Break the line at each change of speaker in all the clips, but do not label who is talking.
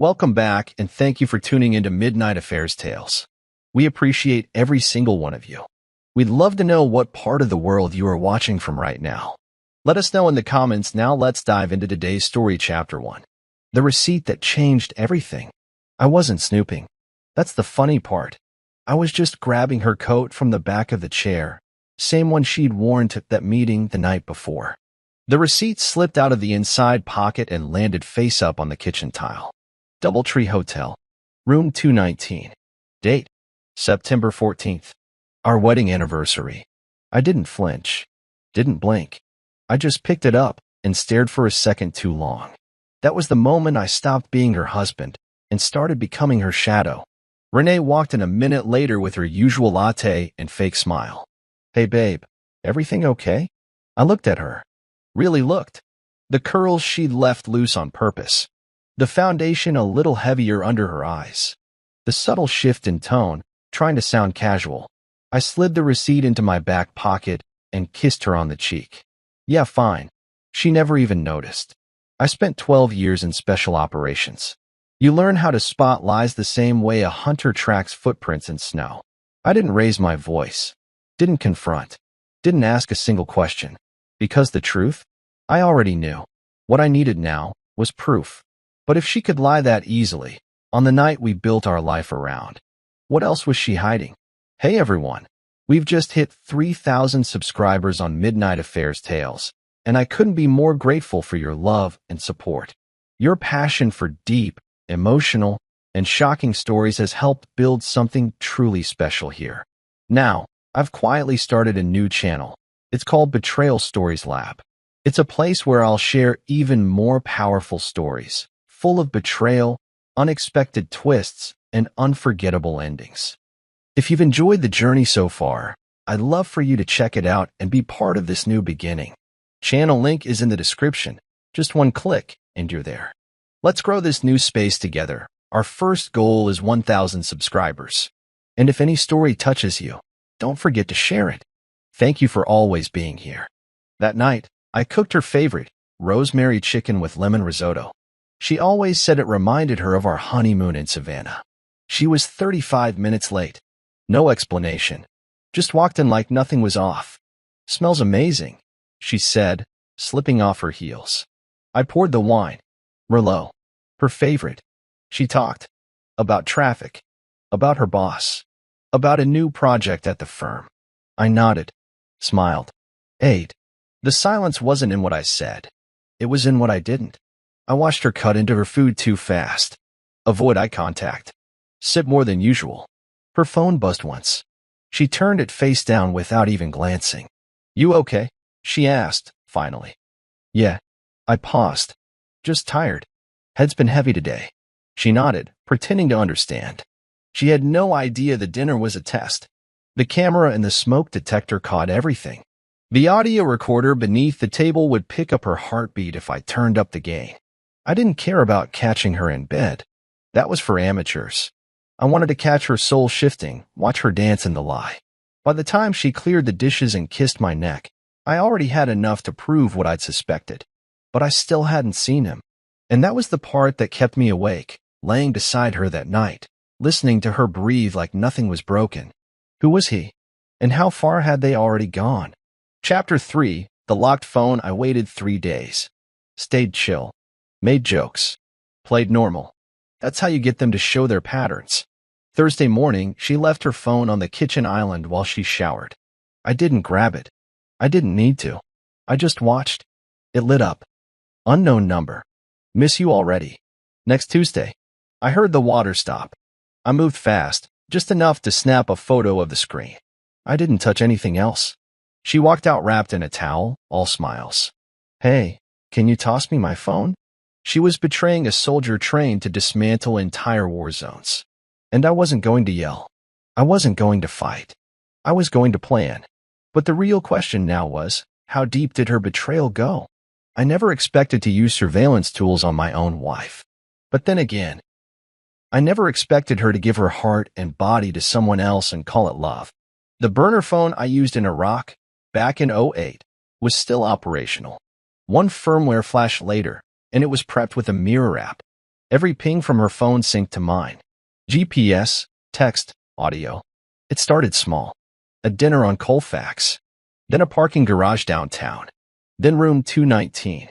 Welcome back, and thank you for tuning into Midnight Affairs Tales. We appreciate every single one of you. We'd love to know what part of the world you are watching from right now. Let us know in the comments. Now let's dive into today's story, Chapter 1. The receipt that changed everything. I wasn't snooping. That's the funny part. I was just grabbing her coat from the back of the chair, same one she'd worn to that meeting the night before. The receipt slipped out of the inside pocket and landed face up on the kitchen tile. Doubletree Hotel, room 219. Date, September 14th. Our wedding anniversary. I didn't flinch, didn't blink. I just picked it up and stared for a second too long. That was the moment I stopped being her husband and started becoming her shadow. Renee walked in a minute later with her usual latte and fake smile. Hey babe, everything okay? I looked at her. Really looked. The curls she'd left loose on purpose. The foundation a little heavier under her eyes. The subtle shift in tone, trying to sound casual. I slid the receipt into my back pocket and kissed her on the cheek. Yeah, fine. She never even noticed. I spent 12 years in special operations. You learn how to spot lies the same way a hunter tracks footprints in snow. I didn't raise my voice. Didn't confront. Didn't ask a single question. Because the truth? I already knew. What I needed now was proof. But if she could lie that easily, on the night we built our life around, what else was she hiding? Hey everyone, we've just hit 3,000 subscribers on Midnight Affairs Tales, and I couldn't be more grateful for your love and support. Your passion for deep, emotional, and shocking stories has helped build something truly special here. Now, I've quietly started a new channel. It's called Betrayal Stories Lab. It's a place where I'll share even more powerful stories, full of betrayal, unexpected twists, and unforgettable endings. If you've enjoyed the journey so far, I'd love for you to check it out and be part of this new beginning. Channel link is in the description. Just one click, and you're there. Let's grow this new space together. Our first goal is 1,000 subscribers. And if any story touches you, don't forget to share it. Thank you for always being here. That night, I cooked her favorite, rosemary chicken with lemon risotto. She always said it reminded her of our honeymoon in Savannah. She was 35 minutes late. No explanation. Just walked in like nothing was off. Smells amazing, she said, slipping off her heels. I poured the wine. Merlot. Her favorite. She talked. About traffic. About her boss. About a new project at the firm. I nodded. Smiled. Ate. The silence wasn't in what I said. It was in what I didn't. I watched her cut into her food too fast. Avoid eye contact. Sip more than usual. Her phone buzzed once. She turned it face down without even glancing. You okay? She asked, finally. Yeah. I paused. Just tired. Head's been heavy today. She nodded, pretending to understand. She had no idea the dinner was a test. The camera and the smoke detector caught everything. The audio recorder beneath the table would pick up her heartbeat if I turned up the gain. I didn't care about catching her in bed. That was for amateurs. I wanted to catch her soul shifting, watch her dance in the lie. By the time she cleared the dishes and kissed my neck, I already had enough to prove what I'd suspected. But I still hadn't seen him. And that was the part that kept me awake, laying beside her that night, listening to her breathe like nothing was broken. Who was he? And how far had they already gone? Chapter 3, The Locked Phone. I waited 3 days. Stayed chill. Made jokes. Played normal. That's how you get them to show their patterns. Thursday morning, she left her phone on the kitchen island while she showered. I didn't grab it. I didn't need to. I just watched. It lit up. Unknown number. Miss you already. Next Tuesday. I heard the water stop. I moved fast, just enough to snap a photo of the screen. I didn't touch anything else. She walked out wrapped in a towel, all smiles. Hey, can you toss me my phone? She was betraying a soldier trained to dismantle entire war zones. And I wasn't going to yell. I wasn't going to fight. I was going to plan. But the real question now was, how deep did her betrayal go? I never expected to use surveillance tools on my own wife. But then again, I never expected her to give her heart and body to someone else and call it love. The burner phone I used in Iraq, back in '08, was still operational. One firmware flash later, and it was prepped with a mirror app. Every ping from her phone synced to mine. GPS, text, audio. It started small. A dinner on Colfax. Then a parking garage downtown. Then room 219.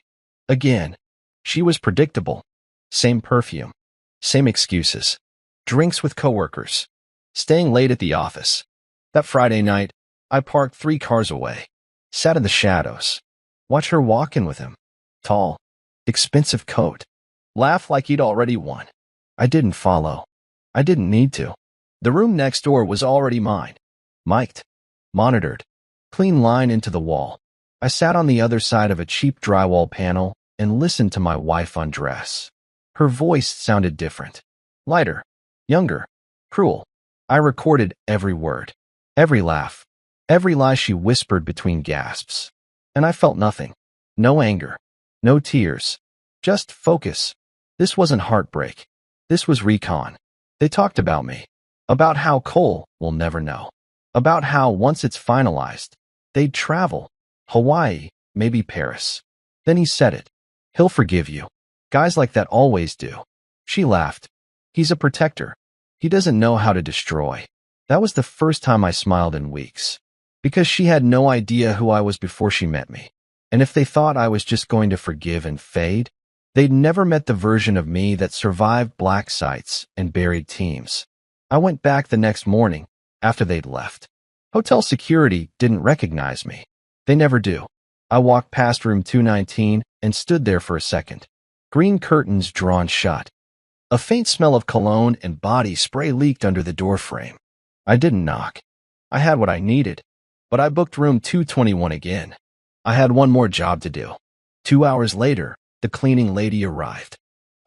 Again. She was predictable. Same perfume. Same excuses. Drinks with coworkers. Staying late at the office. That Friday night, I parked 3 cars away. Sat in the shadows. Watch her walk in with him. Tall. Expensive coat. Laugh like he'd already won. I didn't follow. I didn't need to. The room next door was already mine. Mic'd. Monitored. Clean line into the wall. I sat on the other side of a cheap drywall panel and listened to my wife undress. Her voice sounded different. Lighter. Younger. Cruel. I recorded every word. Every laugh. Every lie she whispered between gasps. And I felt nothing. No anger. No tears. Just focus. This wasn't heartbreak. This was recon. They talked about me. About how Cole will never know. About how, once it's finalized, they'd travel. Hawaii, maybe Paris. Then he said it. He'll forgive you. Guys like that always do. She laughed. He's a protector. He doesn't know how to destroy. That was the first time I smiled in weeks. Because she had no idea who I was before she met me. And if they thought I was just going to forgive and fade, they'd never met the version of me that survived black sites and buried teams. I went back the next morning after they'd left. Hotel security didn't recognize me. They never do. I walked past room 219 and stood there for a second. Green curtains drawn shut. A faint smell of cologne and body spray leaked under the doorframe. I didn't knock. I had what I needed. But I booked room 221 again. I had one more job to do. 2 hours later, the cleaning lady arrived.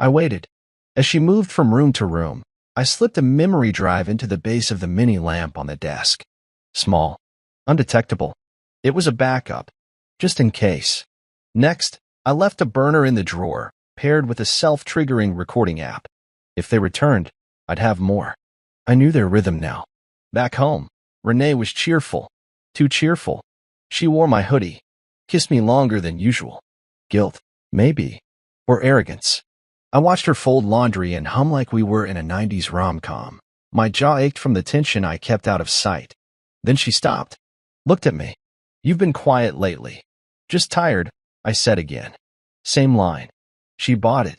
I waited. As she moved from room to room, I slipped a memory drive into the base of the mini lamp on the desk. Small. Undetectable. It was a backup. Just in case. Next, I left a burner in the drawer, paired with a self-triggering recording app. If they returned, I'd have more. I knew their rhythm now. Back home, Renee was cheerful. Too cheerful. She wore my hoodie. Kissed me longer than usual. Guilt, maybe. Or arrogance. I watched her fold laundry and hum like we were in a 90s rom-com. My jaw ached from the tension I kept out of sight. Then she stopped. Looked at me. You've been quiet lately. Just tired, I said again. Same line. She bought it.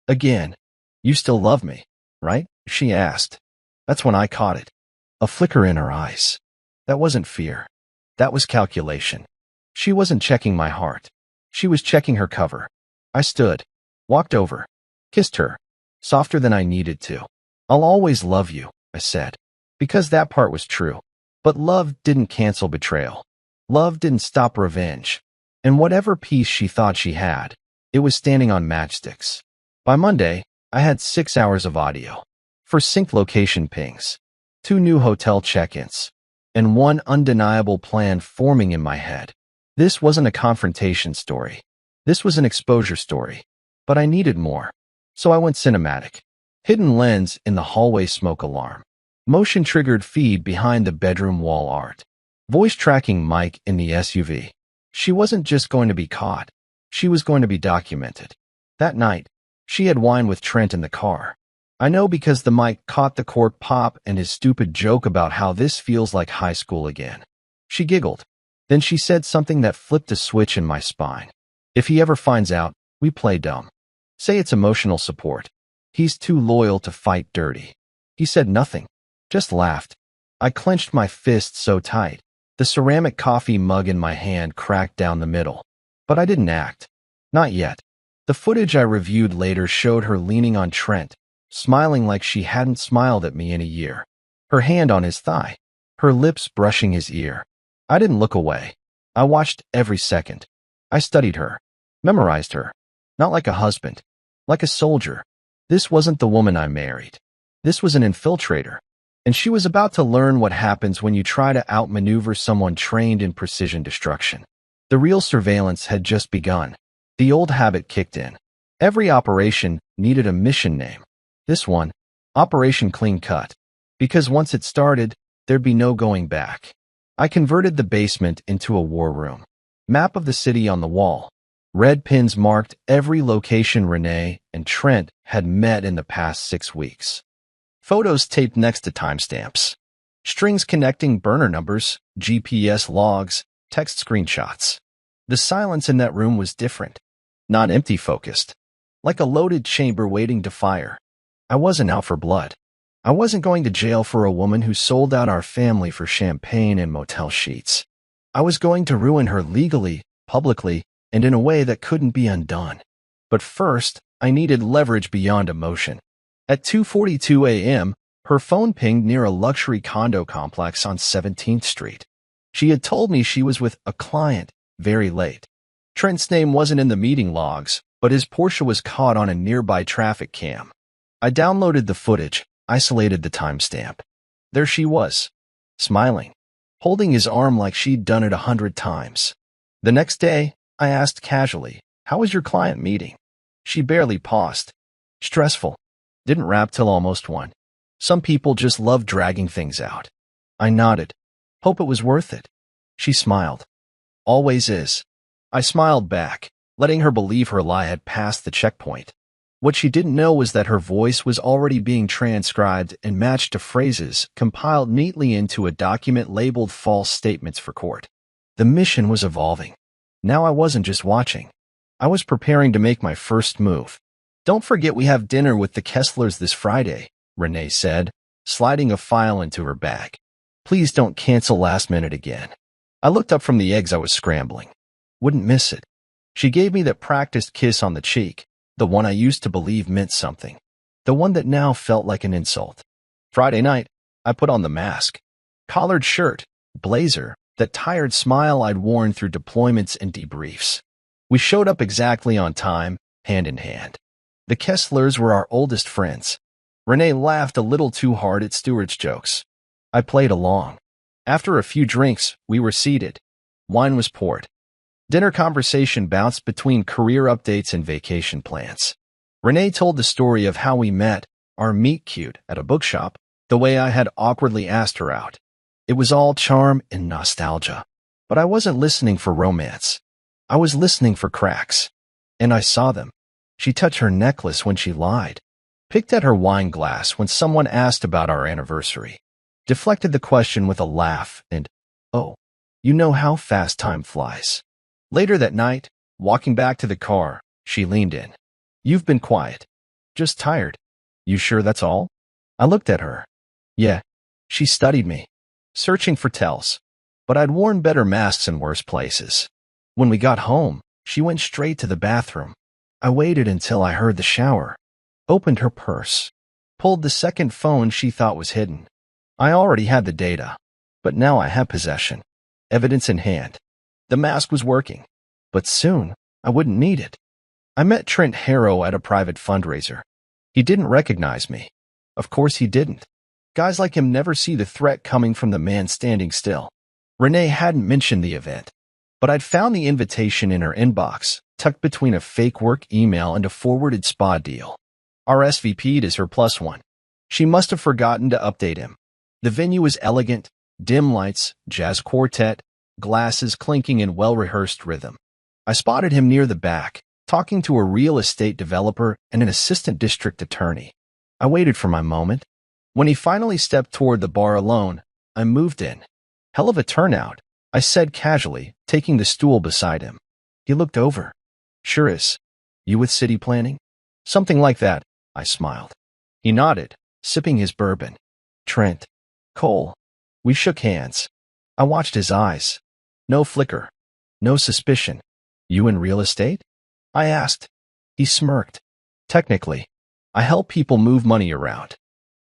Again. You still love me, right? She asked. That's when I caught it. A flicker in her eyes. That wasn't fear. That was calculation. She wasn't checking my heart. She was checking her cover. I stood. Walked over. Kissed her. Softer than I needed to. I'll always love you, I said. Because that part was true. But love didn't cancel betrayal. Love didn't stop revenge. And whatever peace she thought she had, it was standing on matchsticks. By Monday, I had 6 hours of audio. For sync location pings. 2 new hotel check-ins. And 1 undeniable plan forming in my head. This wasn't a confrontation story. This was an exposure story. But I needed more. So I went cinematic. Hidden lens in the hallway smoke alarm. Motion-triggered feed behind the bedroom wall art. Voice tracking mic in the SUV. She wasn't just going to be caught. She was going to be documented. That night, she had wine with Trent in the car. I know because the mic caught the cork pop and his stupid joke about how this feels like high school again. She giggled. Then she said something that flipped a switch in my spine. If he ever finds out, we play dumb. Say it's emotional support. He's too loyal to fight dirty. He said nothing. Just laughed. I clenched my fist so tight. The ceramic coffee mug in my hand cracked down the middle. But I didn't act. Not yet. The footage I reviewed later showed her leaning on Trent, smiling like she hadn't smiled at me in a year. Her hand on his thigh. Her lips brushing his ear. I didn't look away. I watched every second. I studied her. Memorized her. Not like a husband. Like a soldier. This wasn't the woman I married. This was an infiltrator. And she was about to learn what happens when you try to outmaneuver someone trained in precision destruction. The real surveillance had just begun. The old habit kicked in. Every operation needed a mission name. This one, Operation Clean Cut. Because once it started, there'd be no going back. I converted the basement into a war room. Map of the city on the wall. Red pins marked every location Renee and Trent had met in the past 6 weeks. Photos taped next to timestamps. Strings connecting burner numbers, GPS logs, text screenshots. The silence in that room was different, not empty-focused, like a loaded chamber waiting to fire. I wasn't out for blood. I wasn't going to jail for a woman who sold out our family for champagne and motel sheets. I was going to ruin her legally, publicly, and in a way that couldn't be undone. But first, I needed leverage beyond emotion. At 2:42 a.m., her phone pinged near a luxury condo complex on 17th Street. She had told me she was with a client, very late. Trent's name wasn't in the meeting logs, but his Porsche was caught on a nearby traffic cam. I downloaded the footage, isolated the timestamp. There she was, smiling, holding his arm like she'd done it 100 times. The next day, I asked casually, "How was your client meeting?" She barely paused. "Stressful. Didn't wrap till almost 1. Some people just love dragging things out." I nodded. "Hope it was worth it." She smiled. "Always is." I smiled back, letting her believe her lie had passed the checkpoint. What she didn't know was that her voice was already being transcribed and matched to phrases compiled neatly into a document labeled false statements for court. The mission was evolving. Now I wasn't just watching. I was preparing to make my first move. "Don't forget we have dinner with the Kesslers this Friday," Renee said, sliding a file into her bag. "Please don't cancel last minute again." I looked up from the eggs I was scrambling. Wouldn't miss it. She gave me that practiced kiss on the cheek, the one I used to believe meant something, the one that now felt like an insult. Friday night, I put on the mask. Collared shirt, blazer, that tired smile I'd worn through deployments and debriefs. We showed up exactly on time, hand in hand. The Kesslers were our oldest friends. Renee laughed a little too hard at Stuart's jokes. I played along. After a few drinks, we were seated. Wine was poured. Dinner conversation bounced between career updates and vacation plans. Renee told the story of how we met, our meet-cute at a bookshop, the way I had awkwardly asked her out. It was all charm and nostalgia. But I wasn't listening for romance. I was listening for cracks. And I saw them. She touched her necklace when she lied. Picked at her wine glass when someone asked about our anniversary. Deflected the question with a laugh and, "Oh, you know how fast time flies." Later that night, walking back to the car, she leaned in. "You've been quiet. Just tired. You sure that's all?" I looked at her. Yeah. She studied me, searching for tells. But I'd worn better masks in worse places. When we got home, she went straight to the bathroom. I waited until I heard the shower, opened her purse, pulled the second phone she thought was hidden. I already had the data, but now I had possession, evidence in hand. The mask was working, but soon I wouldn't need it. I met Trent Harrow at a private fundraiser. He didn't recognize me. Of course he didn't. Guys like him never see the threat coming from the man standing still. Renee hadn't mentioned the event, but I'd found the invitation in her inbox, tucked between a fake work email and a forwarded spa deal. RSVP'd as her +1. She must have forgotten to update him. The venue was elegant, dim lights, jazz quartet, glasses clinking in well-rehearsed rhythm. I spotted him near the back, talking to a real estate developer and an assistant district attorney. I waited for my moment. When he finally stepped toward the bar alone, I moved in. "Hell of a turnout," I said casually, taking the stool beside him. He looked over. "Sure is. You with city planning?" "Something like that," I smiled. He nodded, sipping his bourbon. "Trent. Cole." We shook hands. I watched his eyes. No flicker. No suspicion. "You in real estate?" I asked. He smirked. "Technically, I help people move money around.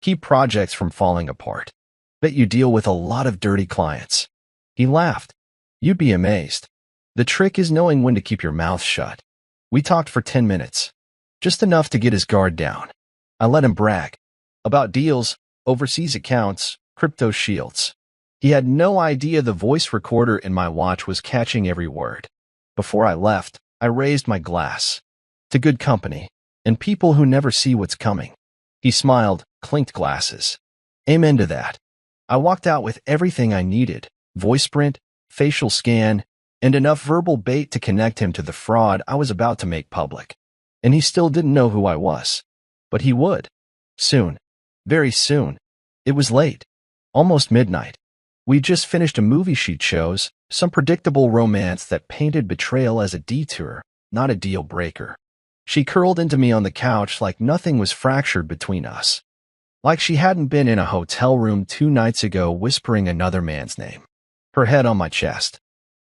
Keep projects from falling apart. Bet you deal with a lot of dirty clients." He laughed. "You'd be amazed. The trick is knowing when to keep your mouth shut." We talked for 10 minutes. Just enough to get his guard down. I let him brag. About deals, overseas accounts, crypto shields. He had no idea the voice recorder in my watch was catching every word. Before I left, I raised my glass. To good company, and people who never see what's coming. He smiled, clinked glasses. Amen to that. I walked out with everything I needed. Voice print, facial scan, and enough verbal bait to connect him to the fraud I was about to make public. And he still didn't know who I was. But he would. Soon. Very soon. It was late. Almost midnight. We'd just finished a movie she'd chose, some predictable romance that painted betrayal as a detour, not a deal breaker. She curled into me on the couch like nothing was fractured between us. Like she hadn't been in a hotel room 2 nights ago whispering another man's name. Her head on my chest.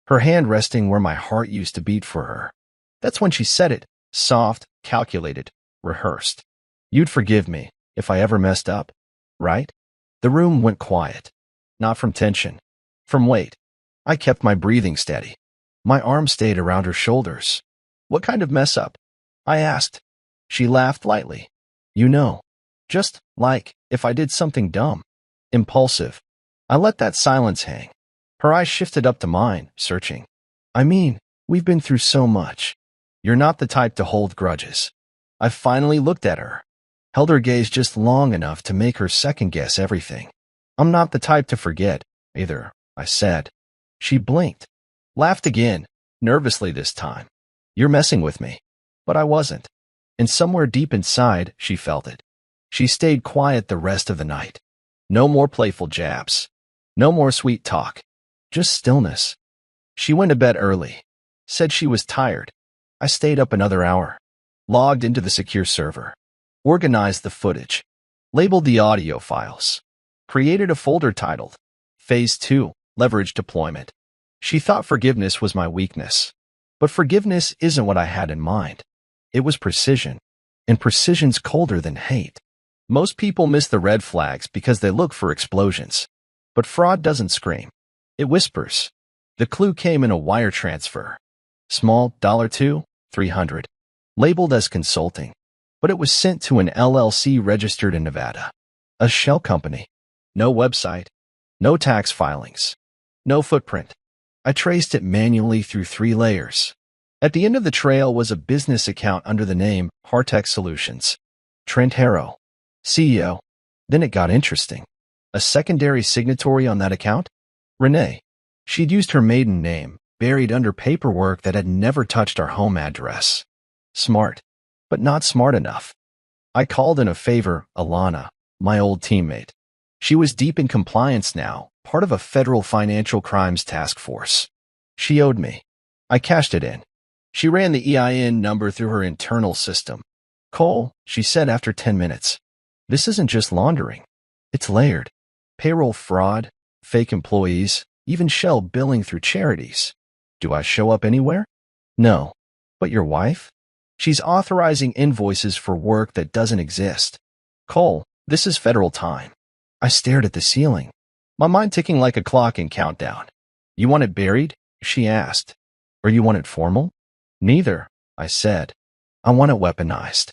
Her hand resting where my heart used to beat for her. That's when she said it, soft, calculated, rehearsed. You'd forgive me if I ever messed up, right? The room went quiet. Not from tension. From weight. I kept my breathing steady. My arm stayed around her shoulders. What kind of mess up? I asked. She laughed lightly. You know. Just, like, if I did something dumb. Impulsive. I let that silence hang. Her eyes shifted up to mine, searching. I mean, we've been through so much. You're not the type to hold grudges. I finally looked at her. Held her gaze just long enough to make her second-guess everything. I'm not the type to forget, either, I said. She blinked. Laughed again, nervously this time. You're messing with me. But I wasn't. And somewhere deep inside, she felt it. She stayed quiet the rest of the night. No more playful jabs. No more sweet talk. Just stillness. She went to bed early. Said she was tired. I stayed up another hour. Logged into the secure server. Organized the footage. Labeled the audio files. Created a folder titled Phase 2, Leverage Deployment. She thought forgiveness was my weakness. But forgiveness isn't what I had in mind. It was precision. And precision's colder than hate. Most people miss the red flags because they look for explosions. But fraud doesn't scream. It whispers. The clue came in a wire transfer. Small, $2, $300. Labeled as consulting. But it was sent to an LLC registered in Nevada. A shell company. No website. No tax filings. No footprint. I traced it manually through 3 layers. At the end of the trail was a business account under the name Hartech Solutions. Trent Harrow, CEO. Then it got interesting. A secondary signatory on that account? Renee. She'd used her maiden name, buried under paperwork that had never touched our home address. Smart, but not smart enough. I called in a favor Alana, my old teammate. She was deep in compliance now, part of a federal financial crimes task force. She owed me. I cashed it in. She ran the EIN number through her internal system. Cole, she said after 10 minutes. This isn't just laundering. It's layered. Payroll fraud, fake employees, even shell billing through charities. Do I show up anywhere? No. But your wife? She's authorizing invoices for work that doesn't exist. Cole, this is federal time. I stared at the ceiling, my mind ticking like a clock in countdown. You want it buried? She asked. Or you want it formal? Neither, I said. I want it weaponized.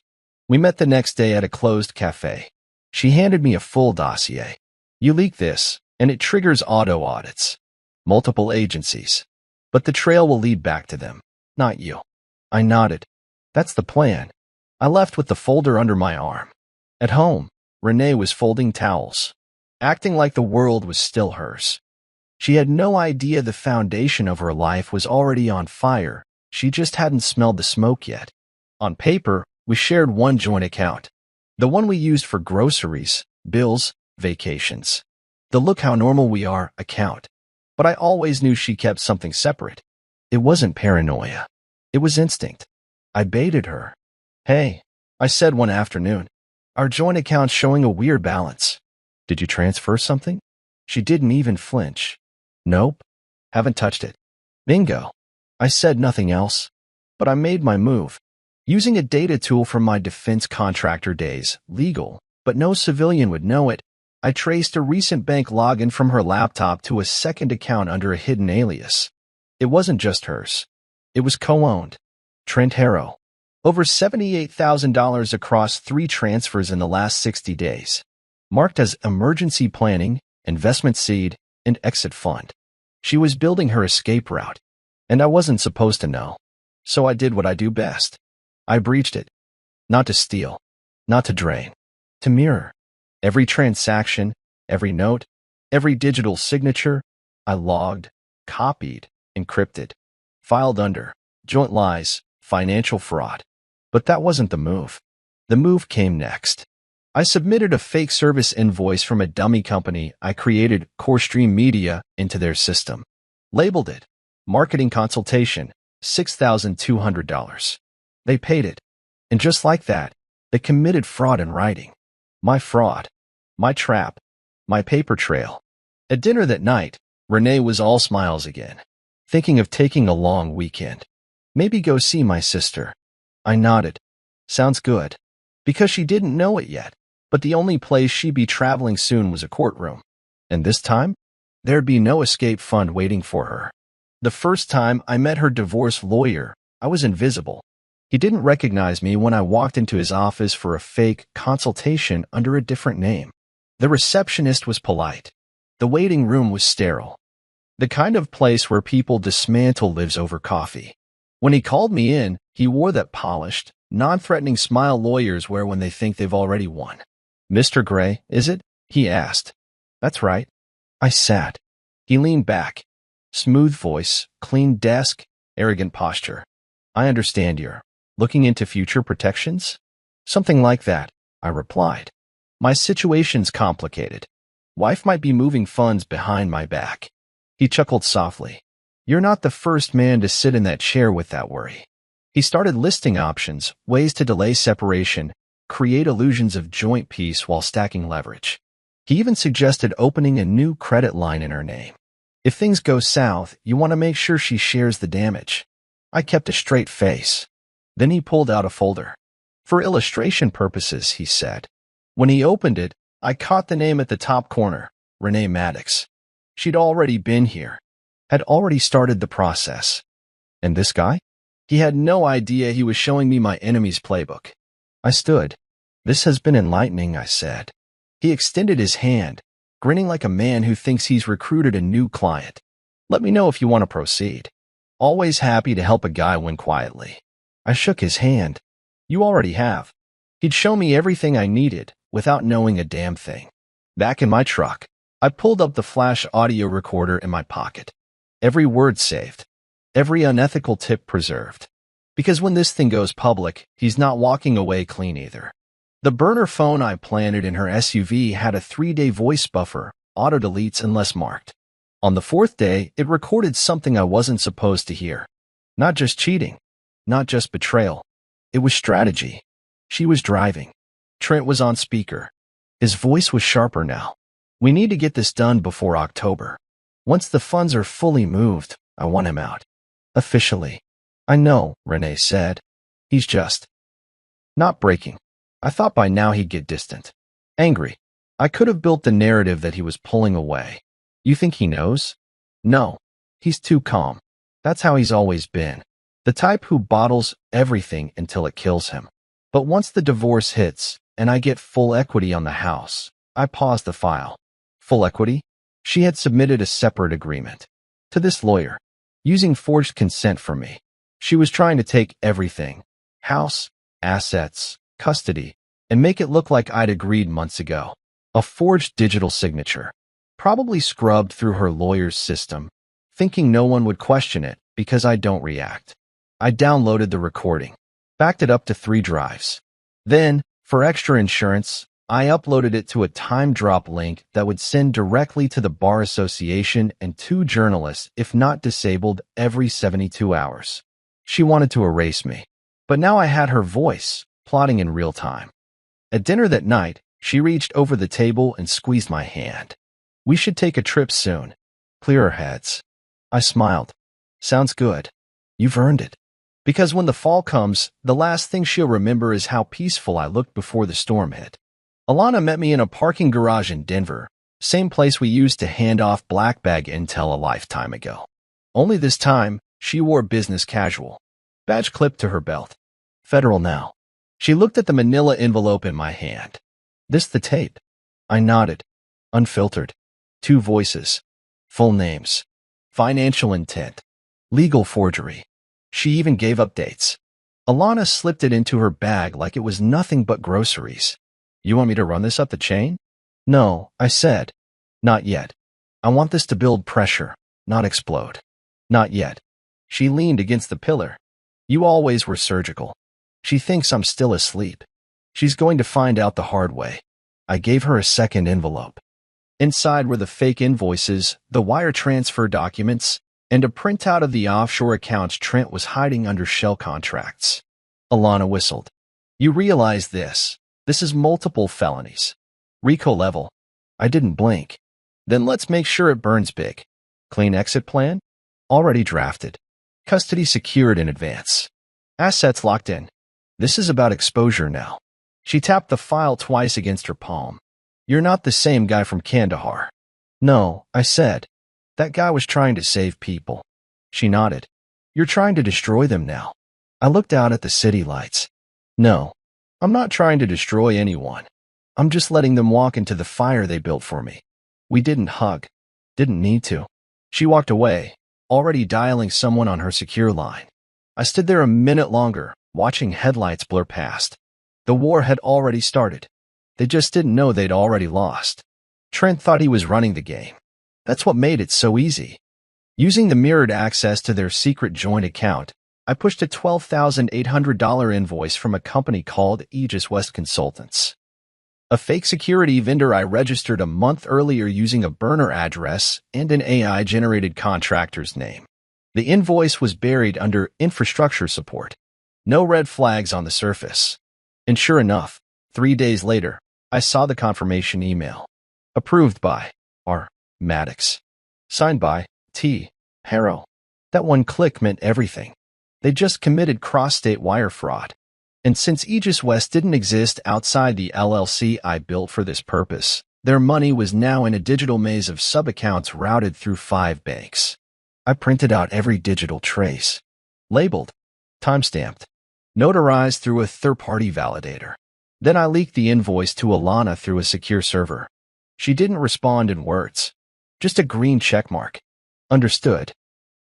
We met the next day at a closed cafe. She handed me a full dossier. You leak this, and it triggers auto audits. Multiple agencies. But the trail will lead back to them, not you. I nodded. That's the plan. I left with the folder under my arm. At home, Renee was folding towels, acting like the world was still hers. She had no idea the foundation of her life was already on fire. She just hadn't smelled the smoke yet. On paper, we shared one joint account. The one we used for groceries, bills, vacations. The look how normal we are account. But I always knew she kept something separate. It wasn't paranoia. It was instinct. I baited her. Hey, I said one afternoon. Our joint account's showing a weird balance. Did you transfer something? She didn't even flinch. Nope. Haven't touched it. Bingo. I said nothing else. But I made my move. Using a data tool from my defense contractor days, legal, but no civilian would know it, I traced a recent bank login from her laptop to a second account under a hidden alias. It wasn't just hers. It was co-owned. Trent Harrow. Over $78,000 across 3 transfers in the last 60 days. Marked as emergency planning, investment seed, and exit fund. She was building her escape route. And I wasn't supposed to know. So I did what I do best. I breached it. Not to steal. Not to drain. To mirror. Every transaction, every note, every digital signature, I logged, copied, encrypted. filed under joint lies, financial fraud. But that wasn't the move. The move came next. I submitted a fake service invoice from a dummy company I created, CoreStream Media, into their system. Labeled it marketing consultation, $6,200. They paid it. And just like that, they committed fraud in writing. My fraud. My trap. My paper trail. At dinner that night, Renee was all smiles again, thinking of taking a long weekend. Maybe go see my sister. I nodded. Sounds good. Because she didn't know it yet, but the only place she'd be traveling soon was a courtroom. And this time, there'd be no escape fund waiting for her. The first time I met her divorce lawyer, I was invisible. He didn't recognize me when I walked into his office for a fake consultation under a different name. The receptionist was polite. The waiting room was sterile. The kind of place where people dismantle lives over coffee. When he called me in, he wore that polished, non-threatening smile lawyers wear when they think they've already won. "Mr. Gray, is it?" he asked. "That's right." I sat. He leaned back. Smooth voice, clean desk, arrogant posture. "I understand you're looking into future protections?" "Something like that," I replied. "My situation's complicated. Wife might be moving funds behind my back." He chuckled softly. "You're not the first man to sit in that chair with that worry." He started listing options, ways to delay separation, create illusions of joint peace while stacking leverage. He even suggested opening a new credit line in her name. If things go south, you want to make sure she shares the damage. I kept a straight face. Then he pulled out a folder. "For illustration purposes," he said. When he opened it, I caught the name at the top corner, Renee Maddox. She'd already been here, had already started the process. And this guy? He had no idea he was showing me my enemy's playbook. I stood. "This has been enlightening," I said. He extended his hand, grinning like a man who thinks he's recruited a new client. "Let me know if you want to proceed. Always happy to help a guy win quietly." I shook his hand. "You already have." He'd show me everything I needed without knowing a damn thing. Back in my truck, I pulled up the flash audio recorder in my pocket. Every word saved. Every unethical tip preserved. Because when this thing goes public, he's not walking away clean either. The burner phone I planted in her SUV had a 3-day voice buffer, auto-deletes unless marked. On the 4th day, it recorded something I wasn't supposed to hear. Not just cheating. Not just betrayal. It was strategy. She was driving. Trent was on speaker. His voice was sharper now. "We need to get this done before October. Once the funds are fully moved, I want him out. Officially." "I know," Renee said. "He's just not breaking." I thought by now he'd get distant. Angry. I could have built the narrative that he was pulling away. "You think he knows?" "No. He's too calm. That's how he's always been. The type who bottles everything until it kills him. But once the divorce hits, and I get full equity on the house," I paused the file. Full equity? She had submitted a separate agreement. To this lawyer. Using forged consent from me. She was trying to take everything. House, assets, custody, and make it look like I'd agreed months ago. A forged digital signature. Probably scrubbed through her lawyer's system, thinking no one would question it because I don't react. I downloaded the recording. Backed it up to 3 drives. Then, for extra insurance, I uploaded it to a time drop link that would send directly to the Bar Association and 2 journalists if not disabled every 72 hours. She wanted to erase me. But now I had her voice, plotting in real time. At dinner that night, she reached over the table and squeezed my hand. "We should take a trip soon. Clear our heads." I smiled. "Sounds good. You've earned it." Because when the fall comes, the last thing she'll remember is how peaceful I looked before the storm hit. Alana met me in a parking garage in Denver, same place we used to hand off black bag intel a lifetime ago. Only this time, she wore business casual. Badge clipped to her belt. Federal now. She looked at the manila envelope in my hand. "This the tape?" I nodded. Unfiltered. 2 voices. Full names. Financial intent. Legal forgery. She even gave updates. Alana slipped it into her bag like it was nothing but groceries. "You want me to run this up the chain?" "No," I said. "Not yet. I want this to build pressure, not explode." "Not yet." She leaned against the pillar. You always were surgical. She thinks I'm still asleep. She's going to find out the hard way. I gave her a second envelope. Inside were the fake invoices, the wire transfer documents, and a printout of the offshore accounts Trent was hiding under shell contracts. Alana whistled. You realize this. This is multiple felonies. RICO level. I didn't blink. Then let's make sure it burns big. Clean exit plan? Already drafted. Custody secured in advance. Assets locked in. This is about exposure now. She tapped the file twice against her palm. You're not the same guy from Kandahar. No, I said. That guy was trying to save people. She nodded. You're trying to destroy them now. I looked out at the city lights. No, I'm not trying to destroy anyone. I'm just letting them walk into the fire they built for me. We didn't hug. Didn't need to. She walked away, already dialing someone on her secure line. I stood there a minute longer, watching headlights blur past. The war had already started. They just didn't know they'd already lost. Trent thought he was running the game. That's what made it so easy. Using the mirrored access to their secret joint account, I pushed a $12,800 invoice from a company called Aegis West Consultants. A fake security vendor I registered a month earlier using a burner address and an AI-generated contractor's name. The invoice was buried under infrastructure support. No red flags on the surface. And sure enough, 3 days later, I saw the confirmation email. Approved by R. Maddox. Signed by T. Harrow. That one click meant everything. They just committed cross-state wire fraud. And since Aegis West didn't exist outside the LLC I built for this purpose, their money was now in a digital maze of sub-accounts routed through 5 banks. I printed out every digital trace. Labeled. Timestamped. Notarized through a third-party validator. Then I leaked the invoice to Alana through a secure server. She didn't respond in words. Just a green checkmark. Understood.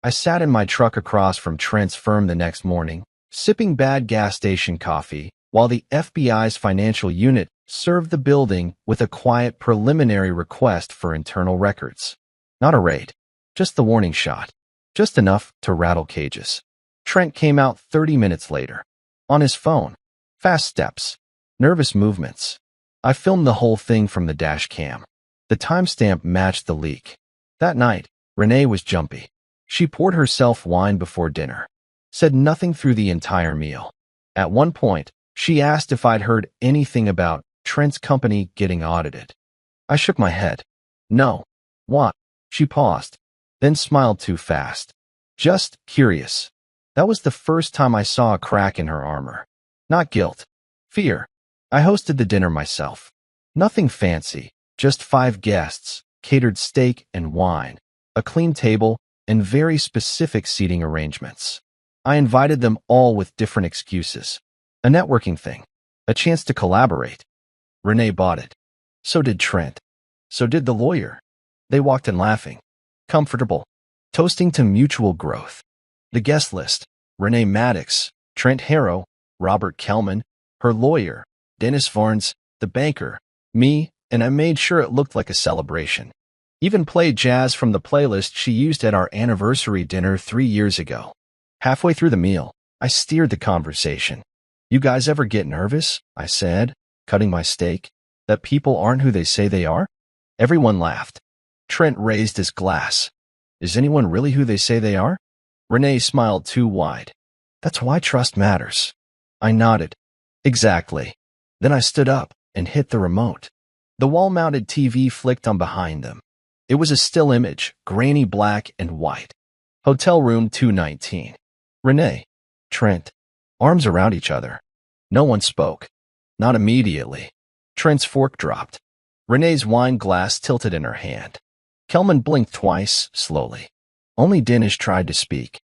I sat in my truck across from Trent's firm the next morning, sipping bad gas station coffee, while the FBI's financial unit served the building with a quiet preliminary request for internal records. Not a raid. Just the warning shot. Just enough to rattle cages. Trent came out 30 minutes later. On his phone. Fast steps. Nervous movements. I filmed the whole thing from the dash cam. The timestamp matched the leak. That night, Renee was jumpy. She poured herself wine before dinner. Said nothing through the entire meal. At one point, she asked if I'd heard anything about Trent's company getting audited. I shook my head. No. What? She paused, then smiled too fast. Just curious. That was the first time I saw a crack in her armor. Not guilt. Fear. I hosted the dinner myself. Nothing fancy, just 5 guests, catered steak and wine, a clean table, and very specific seating arrangements. I invited them all with different excuses. A networking thing. A chance to collaborate. Renee bought it. So did Trent. So did the lawyer. They walked in laughing. Comfortable. Toasting to mutual growth. The guest list. Renee Maddox, Trent Harrow, Robert Kelman, her lawyer, Dennis Varnes, the banker, me, and I made sure it looked like a celebration. Even played jazz from the playlist she used at our anniversary dinner 3 years ago. Halfway through the meal, I steered the conversation. You guys ever get nervous? I said, cutting my steak, that people aren't who they say they are? Everyone laughed. Trent raised his glass. Is anyone really who they say they are? Renee smiled too wide. That's why trust matters. I nodded. Exactly. Then I stood up and hit the remote. The wall-mounted TV flicked on behind them. It was a still image, grainy black and white. Hotel room 219. Renee. Trent. Arms around each other. No one spoke. Not immediately. Trent's fork dropped. Renee's wine glass tilted in her hand. Kelman blinked twice, slowly. Only Dennis tried to speak.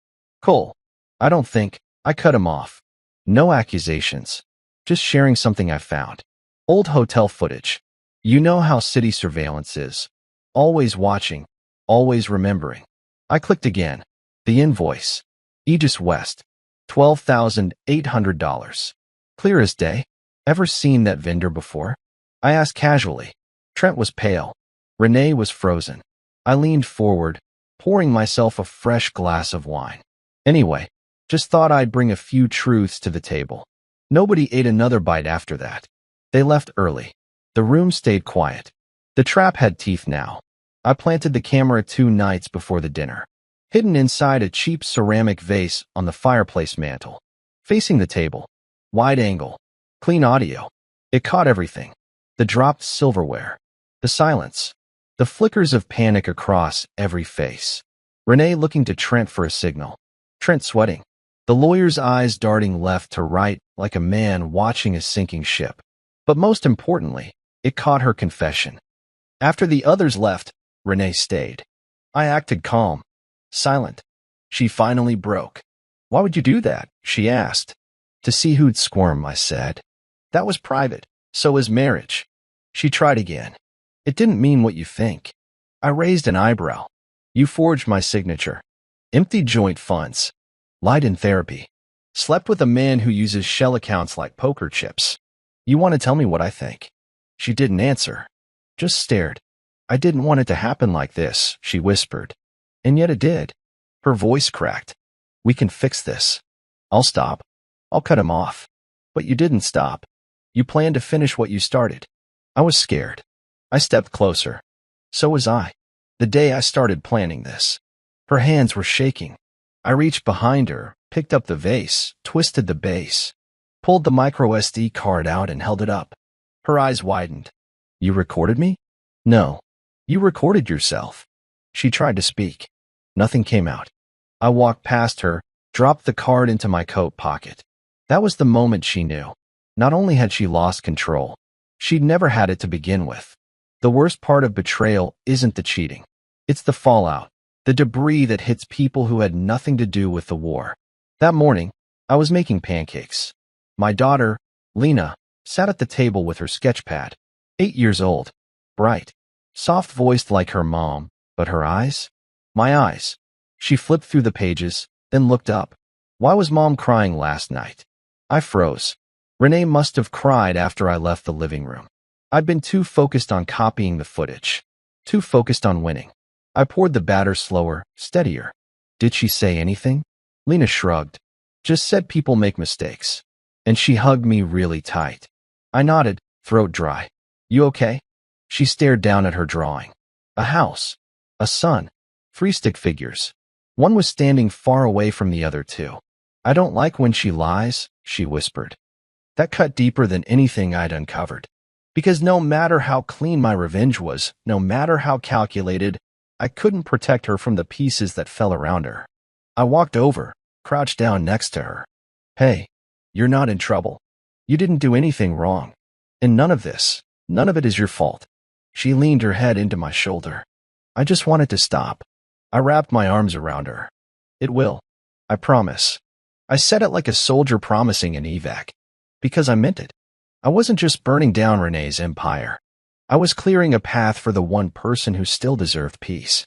Cole. I don't think. I cut him off. No accusations. Just sharing something I found. Old hotel footage. You know how city surveillance is. Always watching. Always remembering. I clicked again. The invoice. Aegis West. $12,800. Clear as day. Ever seen that vendor before? I asked casually. Trent was pale. Renee was frozen. I leaned forward, pouring myself a fresh glass of wine. Anyway, just thought I'd bring a few truths to the table. Nobody ate another bite after that. They left early. The room stayed quiet. The trap had teeth now. I planted the camera 2 nights before the dinner, hidden inside a cheap ceramic vase on the fireplace mantel. Facing the table, wide angle, clean audio. It caught everything. The dropped silverware, the silence, the flickers of panic across every face. Renee looking to Trent for a signal. Trent sweating. The lawyer's eyes darting left to right like a man watching a sinking ship. But most importantly, it caught her confession. After the others left, Renee stayed. I acted calm, silent. She finally broke. Why would you do that? She asked. To see who'd squirm, I said. That was private. So is marriage. She tried again. It didn't mean what you think. I raised an eyebrow. You forged my signature. Empty joint funds. Lied in therapy. Slept with a man who uses shell accounts like poker chips. You want to tell me what I think? She didn't answer. Just stared. I didn't want it to happen like this, she whispered. And yet it did. Her voice cracked. We can fix this. I'll stop. I'll cut him off. But you didn't stop. You planned to finish what you started. I was scared. I stepped closer. So was I. The day I started planning this. Her hands were shaking. I reached behind her, picked up the vase, twisted the base, pulled the micro SD card out and held it up. Her eyes widened. You recorded me? No. You recorded yourself. She tried to speak. Nothing came out. I walked past her, dropped the card into my coat pocket. That was the moment she knew. Not only had she lost control, she'd never had it to begin with. The worst part of betrayal isn't the cheating. It's the fallout, the debris that hits people who had nothing to do with the war. That morning, I was making pancakes. My daughter, Lena, sat at the table with her sketchpad. 8 years old, bright, soft-voiced like her mom, but her eyes? My eyes. She flipped through the pages, then looked up. Why was Mom crying last night? I froze. Renee must have cried after I left the living room. I'd been too focused on copying the footage, too focused on winning. I poured the batter slower, steadier. Did she say anything? Lena shrugged. Just said people make mistakes. And she hugged me really tight. I nodded, throat dry. You okay? She stared down at her drawing. A house. A sun. 3 stick figures. One was standing far away from the other 2. I don't like when she lies, she whispered. That cut deeper than anything I'd uncovered. Because no matter how clean my revenge was, no matter how calculated, I couldn't protect her from the pieces that fell around her. I walked over, crouched down next to her. Hey, you're not in trouble. You didn't do anything wrong. And none of it is your fault. She leaned her head into my shoulder. I just wanted to stop. I wrapped my arms around her. It will. I promise. I said it like a soldier promising an evac. Because I meant it. I wasn't just burning down Renee's empire. I was clearing a path for the one person who still deserved peace.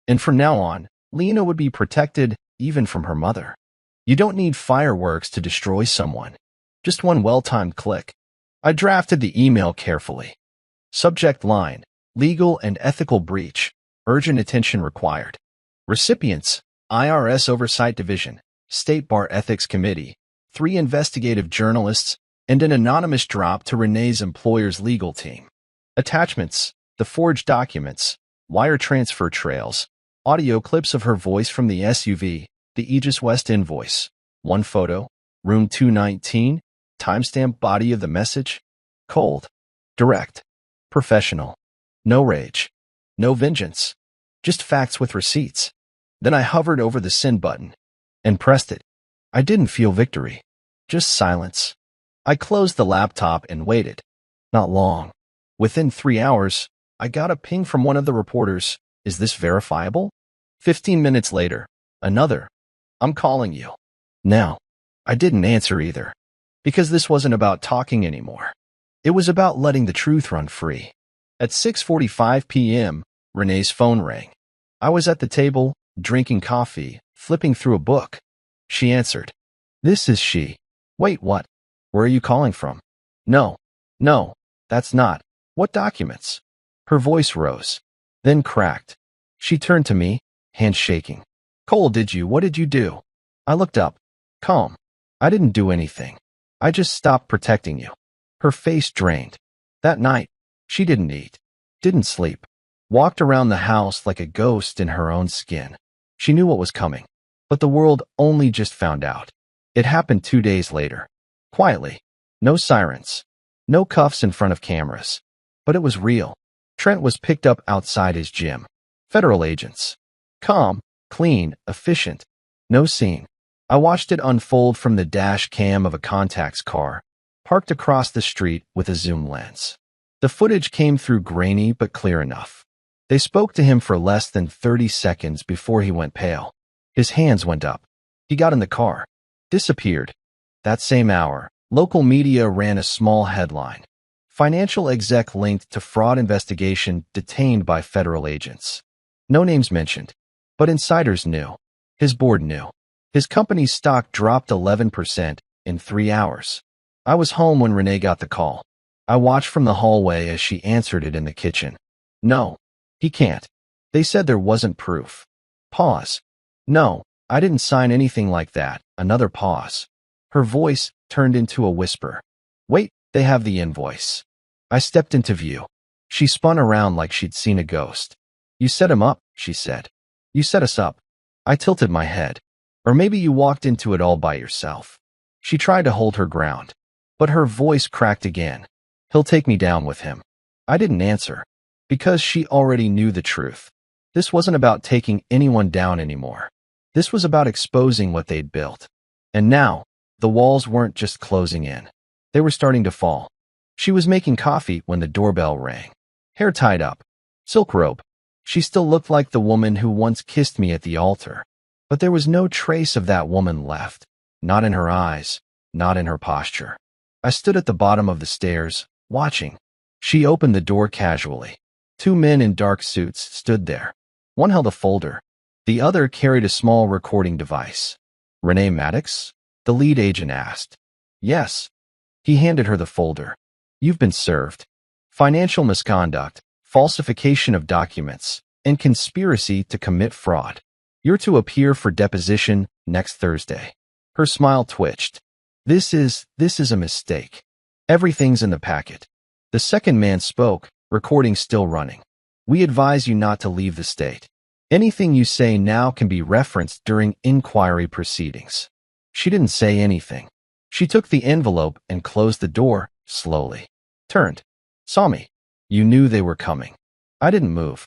And from now on, Lena would be protected even from her mother. You don't need fireworks to destroy someone. Just one well-timed click. I drafted the email carefully. Subject line, legal and ethical breach, urgent attention required. Recipients, IRS Oversight Division, State Bar Ethics Committee, 3 investigative journalists, and an anonymous drop to Renee's employer's legal team. Attachments, the forged documents, wire transfer trails, audio clips of her voice from the SUV, the Aegis West invoice, 1 photo, room 219, timestamp body of the message, cold, direct, professional, no rage, no vengeance, just facts with receipts. Then I hovered over the send button and pressed it. I didn't feel victory, just silence. I closed the laptop and waited. Not long. Within 3 hours, I got a ping from one of the reporters. Is this verifiable? 15 minutes later, another. I'm calling you. Now, I didn't answer either. Because this wasn't about talking anymore. It was about letting the truth run free. At 6:45 p.m., Renee's phone rang. I was at the table, drinking coffee, flipping through a book. She answered. This is she. Wait, what? Where are you calling from? No, that's not. What documents? Her voice rose, then cracked. She turned to me, hands shaking. Cole, what did you do? I looked up, calm. I didn't do anything. I just stopped protecting you. Her face drained. That night, she didn't eat, didn't sleep, walked around the house like a ghost in her own skin. She knew what was coming, but the world only just found out. It happened 2 days later. Quietly. No sirens. No cuffs in front of cameras. But it was real. Trent was picked up outside his gym. Federal agents. Calm, clean, efficient. No scene. I watched it unfold from the dash cam of a contacts car, parked across the street with a zoom lens. The footage came through grainy but clear enough. They spoke to him for less than 30 seconds before he went pale. His hands went up. He got in the car. Disappeared. That same hour, local media ran a small headline. Financial exec linked to fraud investigation detained by federal agents. No names mentioned, but insiders knew. His board knew. His company's stock dropped 11% in 3 hours. I was home when Renee got the call. I watched from the hallway as she answered it in the kitchen. No, he can't. They said there wasn't proof. Pause. No, I didn't sign anything like that. Another pause. Her voice turned into a whisper. Wait, they have the invoice. I stepped into view. She spun around like she'd seen a ghost. You set him up, she said. You set us up. I tilted my head. Or maybe you walked into it all by yourself. She tried to hold her ground, but her voice cracked again. He'll take me down with him. I didn't answer, because she already knew the truth. This wasn't about taking anyone down anymore. This was about exposing what they'd built. And now, the walls weren't just closing in. They were starting to fall. She was making coffee when the doorbell rang. Hair tied up. Silk robe. She still looked like the woman who once kissed me at the altar. But there was no trace of that woman left. Not in her eyes. Not in her posture. I stood at the bottom of the stairs, watching. She opened the door casually. 2 men in dark suits stood there. One held a folder. The other carried a small recording device. Renee Maddox? The lead agent asked. Yes. He handed her the folder. You've been served. Financial misconduct, falsification of documents, and conspiracy to commit fraud. You're to appear for deposition next Thursday. Her smile twitched. This is a mistake. Everything's in the packet. The second man spoke, recording still running. We advise you not to leave the state. Anything you say now can be referenced during inquiry proceedings. She didn't say anything. She took the envelope and closed the door, slowly. Turned. Saw me. You knew they were coming. I didn't move.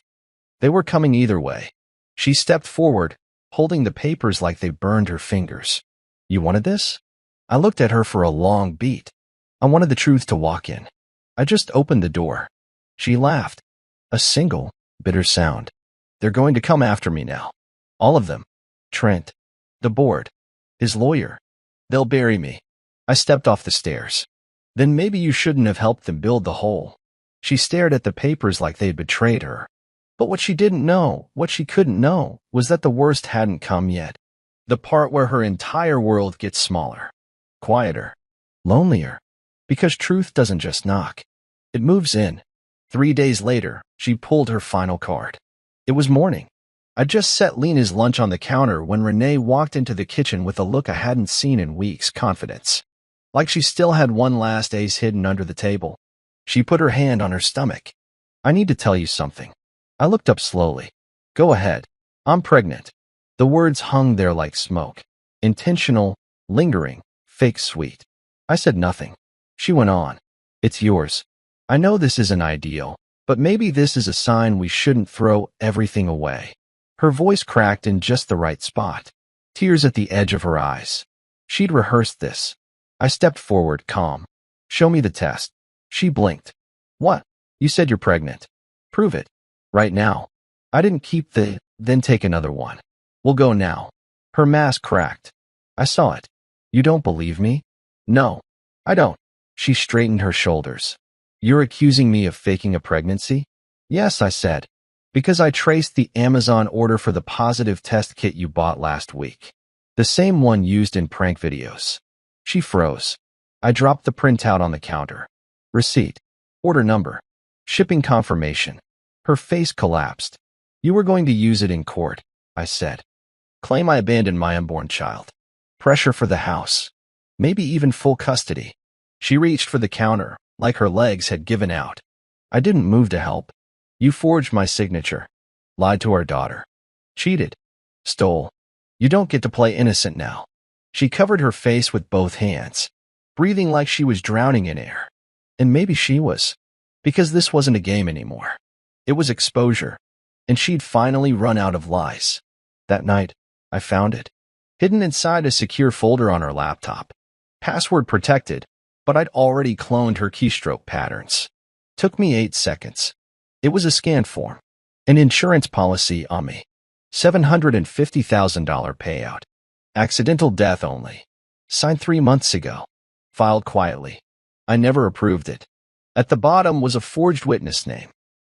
They were coming either way. She stepped forward, holding the papers like they burned her fingers. You wanted this? I looked at her for a long beat. I wanted the truth to walk in. I just opened the door. She laughed. A single, bitter sound. They're going to come after me now. All of them. Trent. The board. His lawyer. They'll bury me. I stepped off the stairs. Then maybe you shouldn't have helped them build the hole. She stared at the papers like they'd betrayed her. But what she didn't know, what she couldn't know, was that the worst hadn't come yet. The part where her entire world gets smaller. Quieter. Lonelier. Because truth doesn't just knock. It moves in. 3 days later, she pulled her final card. It was morning. I just set Lena's lunch on the counter when Renee walked into the kitchen with a look I hadn't seen in weeks, confidence. Like she still had one last ace hidden under the table. She put her hand on her stomach. I need to tell you something. I looked up slowly. Go ahead. I'm pregnant. The words hung there like smoke. Intentional, lingering, fake sweet. I said nothing. She went on. It's yours. I know this isn't ideal, but maybe this is a sign we shouldn't throw everything away. Her voice cracked in just the right spot. Tears at the edge of her eyes. She'd rehearsed this. I stepped forward, calm. Show me the test. She blinked. What? You said you're pregnant. Prove it. Right now. I didn't keep the, then take another one. We'll go now. Her mask cracked. I saw it. You don't believe me? No, I don't. She straightened her shoulders. You're accusing me of faking a pregnancy? Yes, I said. Because I traced the Amazon order for the positive test kit you bought last week. The same one used in prank videos. She froze. I dropped the printout on the counter. Receipt. Order number. Shipping confirmation. Her face collapsed. You were going to use it in court, I said. Claim I abandoned my unborn child. Pressure for the house. Maybe even full custody. She reached for the counter, like her legs had given out. I didn't move to help. You forged my signature. Lied to our daughter. Cheated. Stole. You don't get to play innocent now. She covered her face with both hands, breathing like she was drowning in air. And maybe she was. Because this wasn't a game anymore. It was exposure. And she'd finally run out of lies. That night, I found it. Hidden inside a secure folder on her laptop. Password protected, but I'd already cloned her keystroke patterns. Took me 8 seconds. It was a scan form. An insurance policy on me. $750,000 payout. Accidental death only. Signed 3 months ago. Filed quietly. I never approved it. At the bottom was a forged witness name.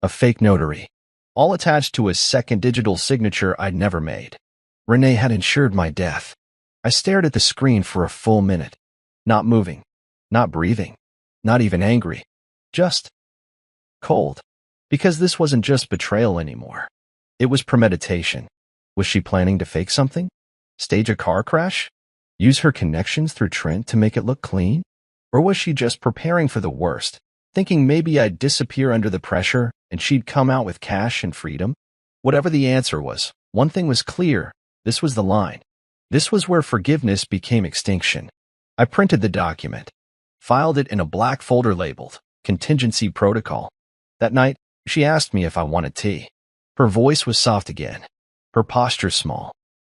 A fake notary. All attached to a second digital signature I'd never made. Renee had insured my death. I stared at the screen for a full minute. Not moving. Not breathing. Not even angry. Just cold. Because this wasn't just betrayal anymore. It was premeditation. Was she planning to fake something? Stage a car crash? Use her connections through Trent to make it look clean? Or was she just preparing for the worst, thinking maybe I'd disappear under the pressure and she'd come out with cash and freedom? Whatever the answer was, one thing was clear. This was the line. This was where forgiveness became extinction. I printed the document, filed it in a black folder labeled Contingency Protocol. That night, she asked me if I wanted tea. Her voice was soft again, her posture small,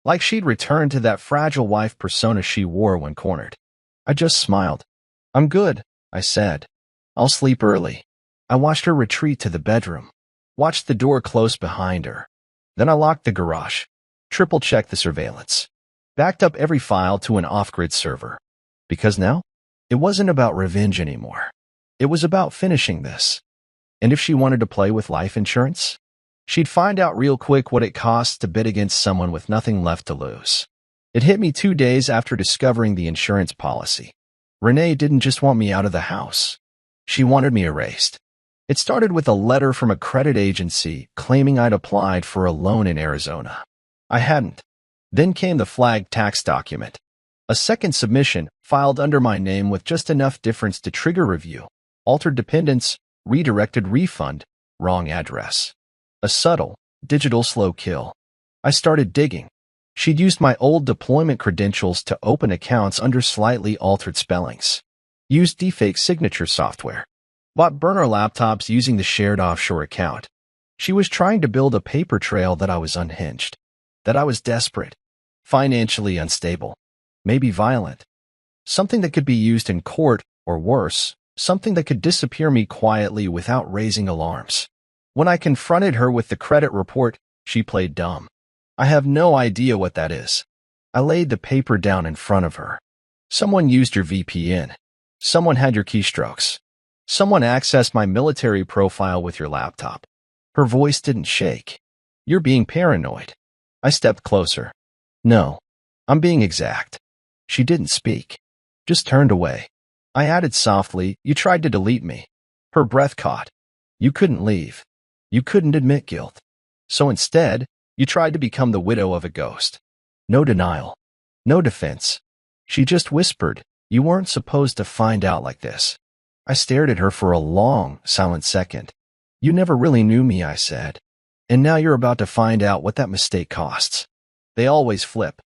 like she'd returned to that fragile wife persona she wore when cornered. I just smiled. I'm good, I said. I'll sleep early. I watched her retreat to the bedroom, watched the door close behind her. Then I locked the garage, triple-checked the surveillance, backed up every file to an off-grid server. Because now, it wasn't about revenge anymore. It was about finishing this. And if she wanted to play with life insurance, she'd find out real quick what it costs to bid against someone with nothing left to lose. It hit me 2 days after discovering the insurance policy. Renee didn't just want me out of the house. She wanted me erased. It started with a letter from a credit agency claiming I'd applied for a loan in Arizona. I hadn't. Then came the flagged tax document. A second submission filed under my name with just enough difference to trigger review. Altered dependents, redirected refund, wrong address. A subtle, digital slow kill. I started digging. She'd used my old deployment credentials to open accounts under slightly altered spellings. Used deepfake signature software. Bought burner laptops using the shared offshore account. She was trying to build a paper trail that I was unhinged. That I was desperate. Financially unstable. Maybe violent. Something that could be used in court, or worse, something that could disappear me quietly without raising alarms. When I confronted her with the credit report, she played dumb. I have no idea what that is. I laid the paper down in front of her. Someone used your VPN. Someone had your keystrokes. Someone accessed my military profile with your laptop. Her voice didn't shake. You're being paranoid. I stepped closer. No, I'm being exact. She didn't speak. Just turned away. I added softly, you tried to delete me. Her breath caught. You couldn't leave. You couldn't admit guilt. So instead, you tried to become the widow of a ghost. No denial. No defense. She just whispered, you weren't supposed to find out like this. I stared at her for a long, silent second. You never really knew me, I said. And now you're about to find out what that mistake costs. They always flip.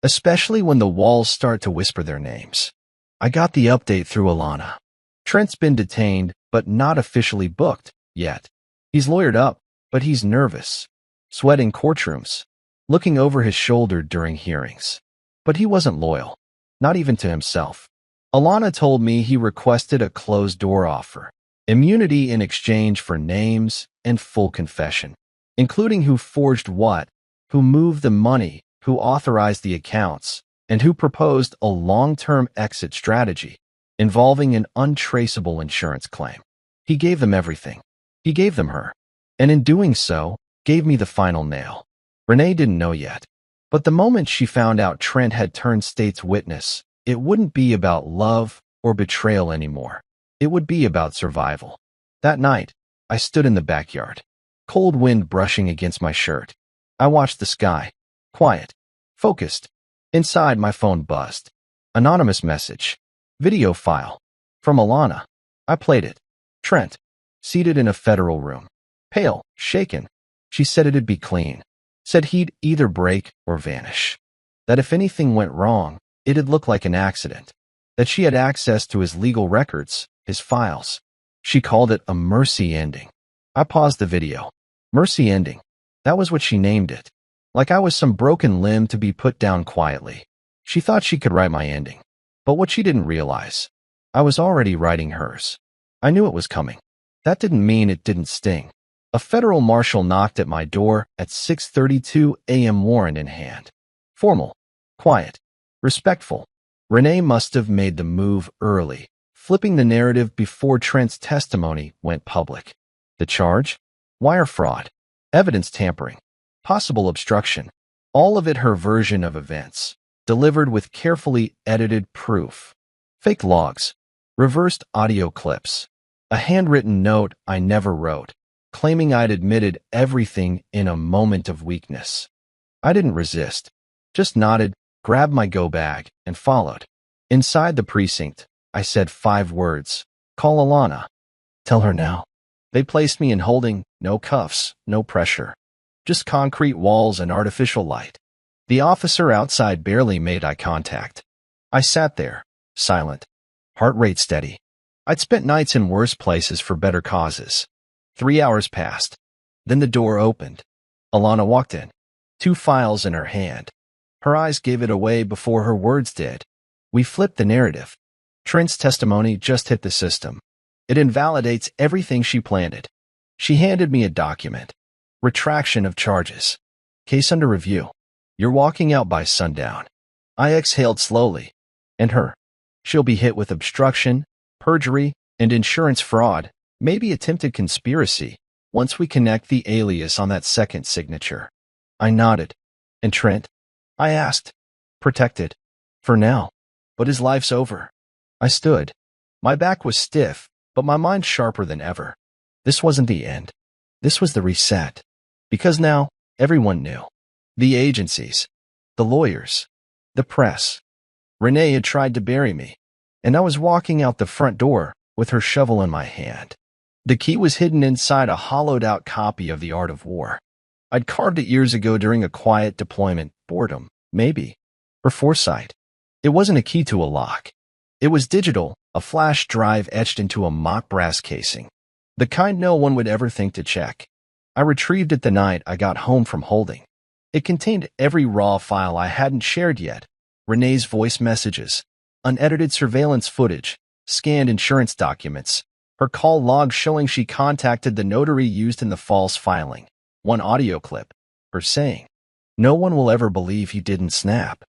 Especially when the walls start to whisper their names. I got the update through Alana. Trent's been detained, but not officially booked, yet. He's lawyered up, but he's nervous. Sweating courtrooms. Looking over his shoulder during hearings. But he wasn't loyal. Not even to himself. Alana told me he requested a closed-door offer. Immunity in exchange for names and full confession. Including who forged what, who moved the money, who authorized the accounts, and who proposed a long-term exit strategy involving an untraceable insurance claim. He gave them everything. He gave them her. And in doing so, gave me the final nail. Renee didn't know yet. But the moment she found out Trent had turned state's witness, it wouldn't be about love or betrayal anymore. It would be about survival. That night, I stood in the backyard. Cold wind brushing against my shirt. I watched the sky. Quiet. Focused. Inside, my phone buzzed. Anonymous message. Video file. From Alana. I played it. Trent. Seated in a federal room. Pale, shaken. She said it'd be clean. Said he'd either break or vanish. That if anything went wrong, it'd look like an accident. That she had access to his legal records, his files. She called it a mercy ending. I paused the video. Mercy ending. That was what she named it. Like I was some broken limb to be put down quietly. She thought she could write my ending. But what she didn't realize, I was already writing hers. I knew it was coming. That didn't mean it didn't sting. A federal marshal knocked at my door at 6:32 a.m. warrant in hand. Formal, quiet, respectful. Renee must have made the move early, flipping the narrative before Trent's testimony went public. The charge? Wire fraud, evidence tampering, possible obstruction. All of it her version of events, delivered with carefully edited proof. Fake logs, reversed audio clips, a handwritten note I never wrote, claiming I'd admitted everything in a moment of weakness. I didn't resist, just nodded, grabbed my go bag, and followed. Inside the precinct, I said 5 words. Call Alana. Tell her now. They placed me in holding, no cuffs, no pressure. Just concrete walls and artificial light. The officer outside barely made eye contact. I sat there, silent, heart rate steady. I'd spent nights in worse places for better causes. 3 hours passed. Then the door opened. Alana walked in, 2 files in her hand. Her eyes gave it away before her words did. We flipped the narrative. Trent's testimony just hit the system. It invalidates everything she planted. She handed me a document. Retraction of charges. Case under review. You're walking out by sundown. I exhaled slowly. And her. She'll be hit with obstruction, perjury, and insurance fraud, maybe attempted conspiracy, once we connect the alias on that second signature. I nodded. And Trent? I asked. Protected. For now. But his life's over. I stood. My back was stiff, but my mind sharper than ever. This wasn't the end. This was the reset. Because now, everyone knew. The agencies. The lawyers. The press. Renee had tried to bury me, and I was walking out the front door with her shovel in my hand. The key was hidden inside a hollowed-out copy of The Art of War. I'd carved it years ago during a quiet deployment. Boredom, maybe. Or foresight. It wasn't a key to a lock. It was digital, a flash drive etched into a mock brass casing. The kind no one would ever think to check. I retrieved it the night I got home from holding. It contained every raw file I hadn't shared yet. Renee's voice messages, unedited surveillance footage, scanned insurance documents, her call log showing she contacted the notary used in the false filing, one audio clip, her saying, "No one will ever believe he didn't snap."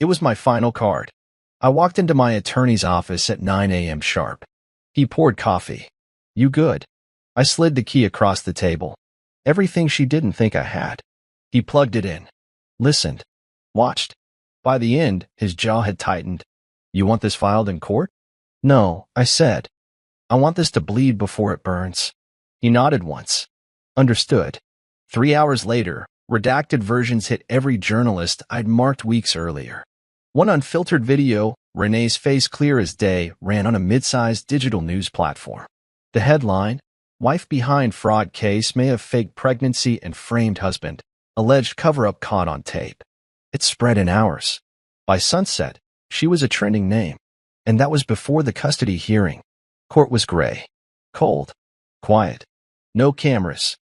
It was my final card. I walked into my attorney's office at 9 a.m. sharp. He poured coffee. "You good?" I slid the key across the table. Everything she didn't think I had. He plugged it in. Listened. Watched. By the end, his jaw had tightened. "You want this filed in court?" "No," I said. "I want this to bleed before it burns." He nodded once. Understood. 3 hours later, redacted versions hit every journalist I'd marked weeks earlier. One unfiltered video, Renee's face clear as day, ran on a mid-sized digital news platform. The headline, "Wife behind fraud case may have faked pregnancy and framed husband. Alleged cover-up caught on tape." It spread in hours. By sunset, she was a trending name. And that was before the custody hearing. Court was gray. Cold. Quiet. No cameras.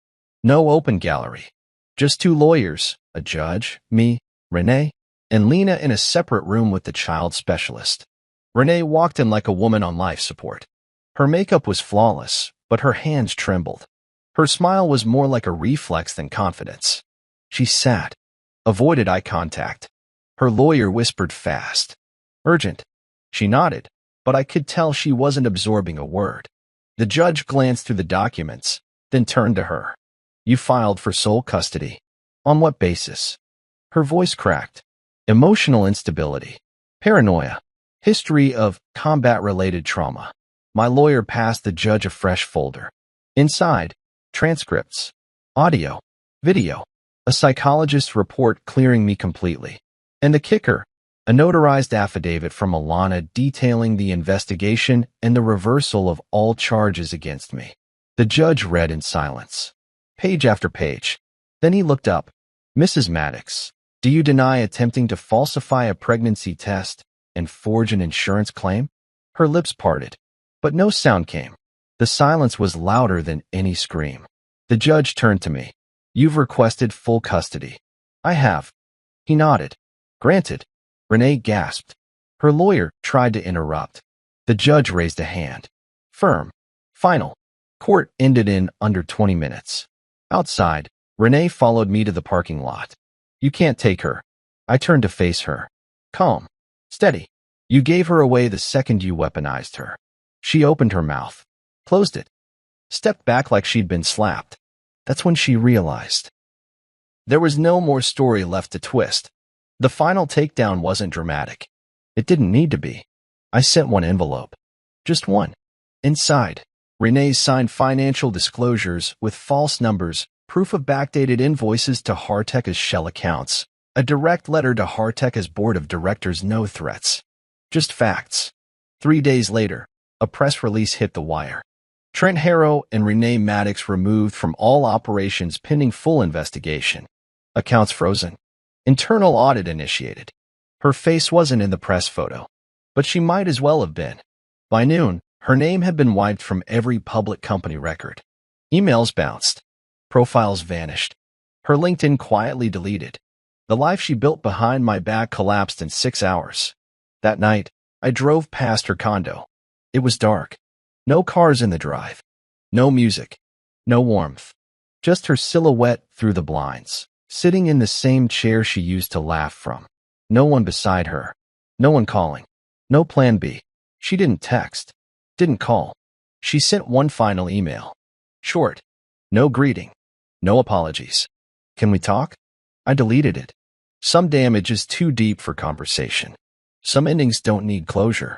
No open gallery. Just 2 lawyers, a judge, me, Renee, and Lena in a separate room with the child specialist. Renee walked in like a woman on life support. Her makeup was flawless, but her hands trembled. Her smile was more like a reflex than confidence. She sat, avoided eye contact. Her lawyer whispered fast. "Urgent." She nodded, but I could tell she wasn't absorbing a word. The judge glanced through the documents, then turned to her. "You filed for sole custody. On what basis?" Her voice cracked. "Emotional instability. Paranoia. History of combat-related trauma." My lawyer passed the judge a fresh folder. Inside, transcripts, audio, video, a psychologist's report clearing me completely. And the kicker, A notarized affidavit from Alana detailing the investigation and the reversal of all charges against me. The judge read in silence, page after page. Then he looked up. Mrs. Maddox, do you deny attempting to falsify a pregnancy test and forge an insurance claim? Her lips parted, but no sound came. The silence was louder than any scream. The judge turned to me. You've requested full custody. I have. He nodded. Granted. Renee gasped. Her lawyer tried to interrupt. The judge raised a hand. Firm. Final. Court ended in under 20 minutes. Outside, Renee followed me to the parking lot. You can't take her. I turned to face her. Calm. Steady. You gave her away the second you weaponized her. She opened her mouth, closed it, stepped back like she'd been slapped. That's when she realized. There was no more story left to twist. The final takedown wasn't dramatic. It didn't need to be. I sent one envelope. Just one. Inside, Renee's signed financial disclosures with false numbers, proof of backdated invoices to Harteka's shell accounts, a direct letter to Harteka's board of directors, no threats. Just facts. 3 days later, a press release hit the wire. Trent Harrow and Renee Maddox removed from all operations pending full investigation. Accounts frozen. Internal audit initiated. Her face wasn't in the press photo, but she might as well have been. By noon, her name had been wiped from every public company record. Emails bounced. Profiles vanished. Her LinkedIn quietly deleted. The life she built behind my back collapsed in 6 hours. That night, I drove past her condo. It was dark. No cars in the drive. No music. No warmth. Just her silhouette through the blinds, sitting in the same chair she used to laugh from. No one beside her. No one calling. No plan B. She didn't text. Didn't call. She sent one final email. Short. No greeting. No apologies. Can we talk? I deleted it. Some damage is too deep for conversation. Some endings don't need closure.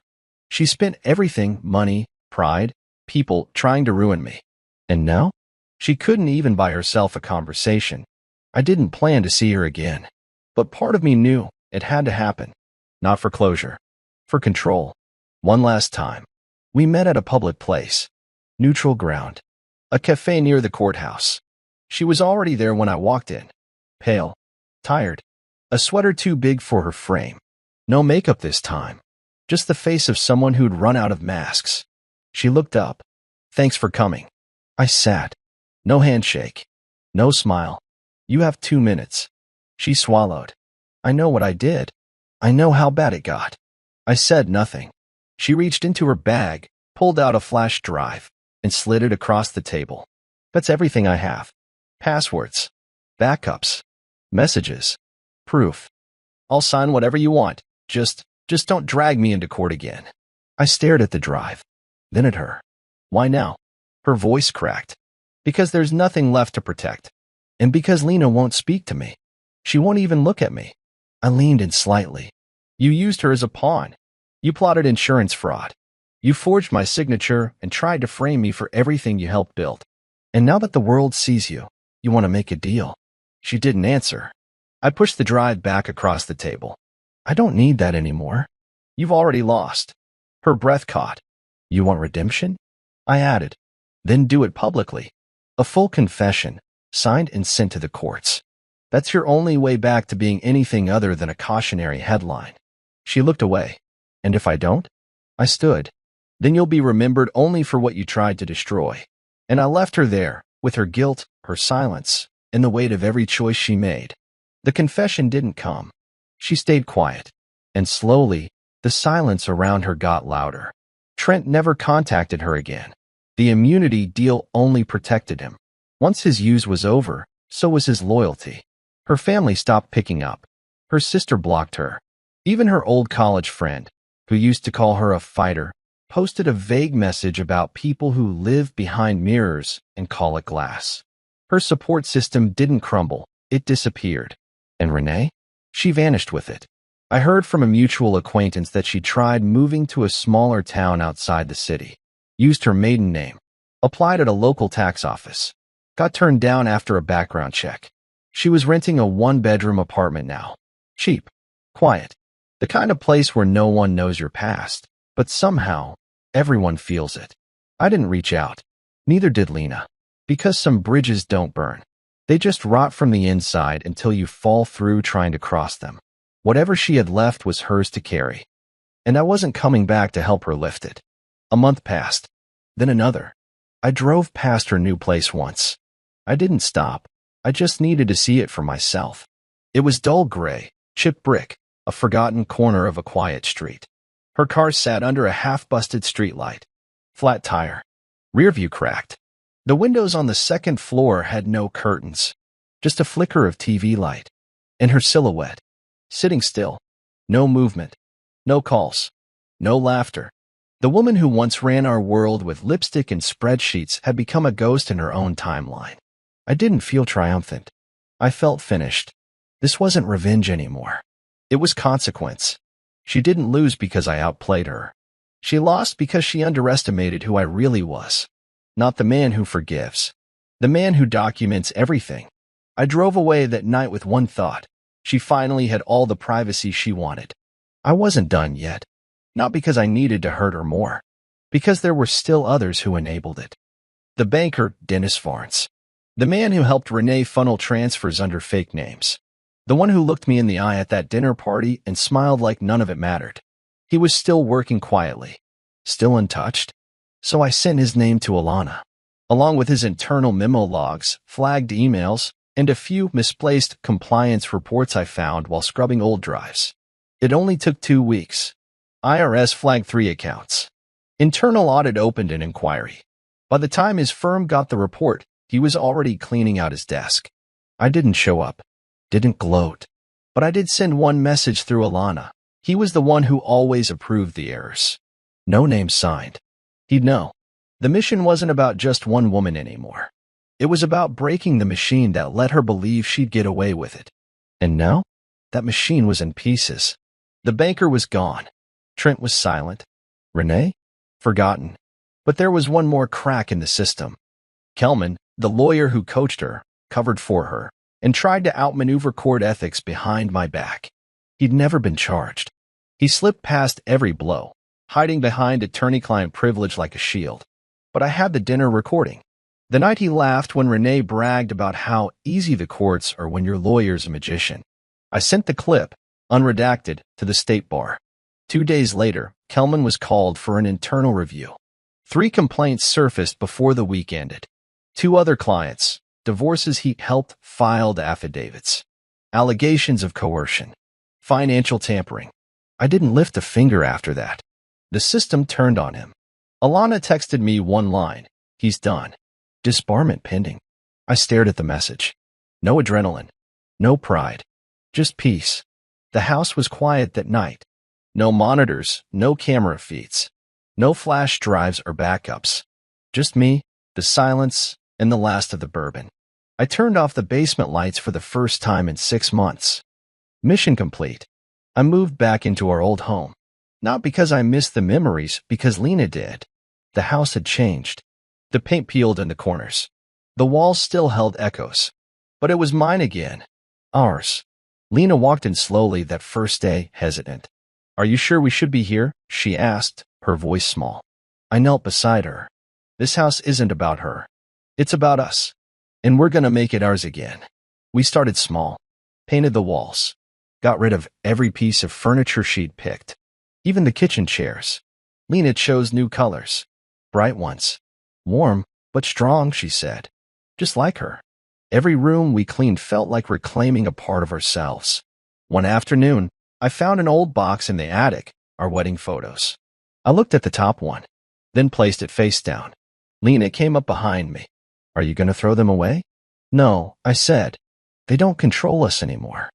She spent everything, money, pride, people, trying to ruin me. And now? She couldn't even buy herself a conversation. I didn't plan to see her again. But part of me knew it had to happen. Not for closure. For control. One last time. We met at a public place. Neutral ground. A cafe near the courthouse. She was already there when I walked in. Pale. Tired. A sweater too big for her frame. No makeup this time. Just the face of someone who'd run out of masks. She looked up. Thanks for coming. I sat. No handshake. No smile. You have 2 minutes. She swallowed. I know what I did. I know how bad it got. I said nothing. She reached into her bag, pulled out a flash drive, and slid it across the table. That's everything I have. Passwords. Backups. Messages. Proof. I'll sign whatever you want. Just don't drag me into court again. I stared at the drive, then at her. Why now? Her voice cracked. Because there's nothing left to protect. And because Lena won't speak to me. She won't even look at me. I leaned in slightly. You used her as a pawn. You plotted insurance fraud. You forged my signature and tried to frame me for everything you helped build. And now that the world sees you, you want to make a deal. She didn't answer. I pushed the drive back across the table. I don't need that anymore. You've already lost. Her breath caught. You want redemption? I added. Then do it publicly. A full confession, signed and sent to the courts. That's your only way back to being anything other than a cautionary headline. She looked away. And if I don't? I stood. Then you'll be remembered only for what you tried to destroy. And I left her there, with her guilt, her silence, and the weight of every choice she made. The confession didn't come. She stayed quiet. And slowly, the silence around her got louder. Trent never contacted her again. The immunity deal only protected him. Once his use was over, so was his loyalty. Her family stopped picking up. Her sister blocked her. Even her old college friend, who used to call her a fighter, posted a vague message about people who live behind mirrors and call it glass. Her support system didn't crumble, it disappeared. And Renee? She vanished with it. I heard from a mutual acquaintance that she tried moving to a smaller town outside the city, used her maiden name, applied at a local tax office, got turned down after a background check. She was renting a 1-bedroom apartment now. Cheap. Quiet. The kind of place where no one knows your past, but somehow, everyone feels it. I didn't reach out. Neither did Lena. Because some bridges don't burn. They just rot from the inside until you fall through trying to cross them. Whatever she had left was hers to carry. And I wasn't coming back to help her lift it. A month passed. Then another. I drove past her new place once. I didn't stop. I just needed to see it for myself. It was dull gray, chipped brick, a forgotten corner of a quiet street. Her car sat under a half-busted streetlight. Flat tire. Rear view cracked. The windows on the second floor had no curtains. Just a flicker of TV light. And her silhouette. Sitting still. No movement. No calls. No laughter. The woman who once ran our world with lipstick and spreadsheets had become a ghost in her own timeline. I didn't feel triumphant. I felt finished. This wasn't revenge anymore. It was consequence. She didn't lose because I outplayed her. She lost because she underestimated who I really was. Not the man who forgives. The man who documents everything. I drove away that night with one thought. She finally had all the privacy she wanted. I wasn't done yet. Not because I needed to hurt her more. Because there were still others who enabled it. The banker, Dennis Varnes. The man who helped Renee funnel transfers under fake names. The one who looked me in the eye at that dinner party and smiled like none of it mattered. He was still working quietly. Still untouched. So I sent his name to Alana, along with his internal memo logs, flagged emails, and a few misplaced compliance reports I found while scrubbing old drives. It only took 2 weeks. IRS flagged 3 accounts. Internal audit opened an inquiry. By the time his firm got the report, he was already cleaning out his desk. I didn't show up. Didn't gloat. But I did send one message through Alana. He was the one who always approved the errors. No name signed. He'd know. The mission wasn't about just one woman anymore. It was about breaking the machine that let her believe she'd get away with it. And now, that machine was in pieces. The banker was gone. Trent was silent. Renee? Forgotten. But there was one more crack in the system. Kelman, the lawyer who coached her, covered for her, and tried to outmaneuver court ethics behind my back. He'd never been charged. He slipped past every blow, hiding behind attorney-client privilege like a shield. But I had the dinner recording. The night he laughed when Renee bragged about how easy the courts are when your lawyer's a magician. I sent the clip, unredacted, to the state bar. 2 days later, Kelman was called for an internal review. 3 complaints surfaced before the week ended. 2 other clients, divorces he helped, filed affidavits. Allegations of coercion. Financial tampering. I didn't lift a finger after that. The system turned on him. Alana texted me one line. He's done. Disbarment pending. I stared at the message. No adrenaline. No pride. Just peace. The house was quiet that night. No monitors, no camera feeds. No flash drives or backups. Just me, the silence, and the last of the bourbon. I turned off the basement lights for the first time in 6 months. Mission complete. I moved back into our old home. Not because I missed the memories, because Lena did. The house had changed. The paint peeled in the corners. The walls still held echoes. But it was mine again. Ours. Lena walked in slowly that first day, hesitant. "Are you sure we should be here?" she asked, her voice small. I knelt beside her. This house isn't about her. It's about us. And we're gonna make it ours again. We started small. Painted the walls. Got rid of every piece of furniture she'd picked. Even the kitchen chairs. Lena chose new colors. Bright ones. Warm, but strong, she said. Just like her. Every room we cleaned felt like reclaiming a part of ourselves. One afternoon, I found an old box in the attic, our wedding photos. I looked at the top one, then placed it face down. Lena came up behind me. "Are you going to throw them away?" "No," I said. "They don't control us anymore."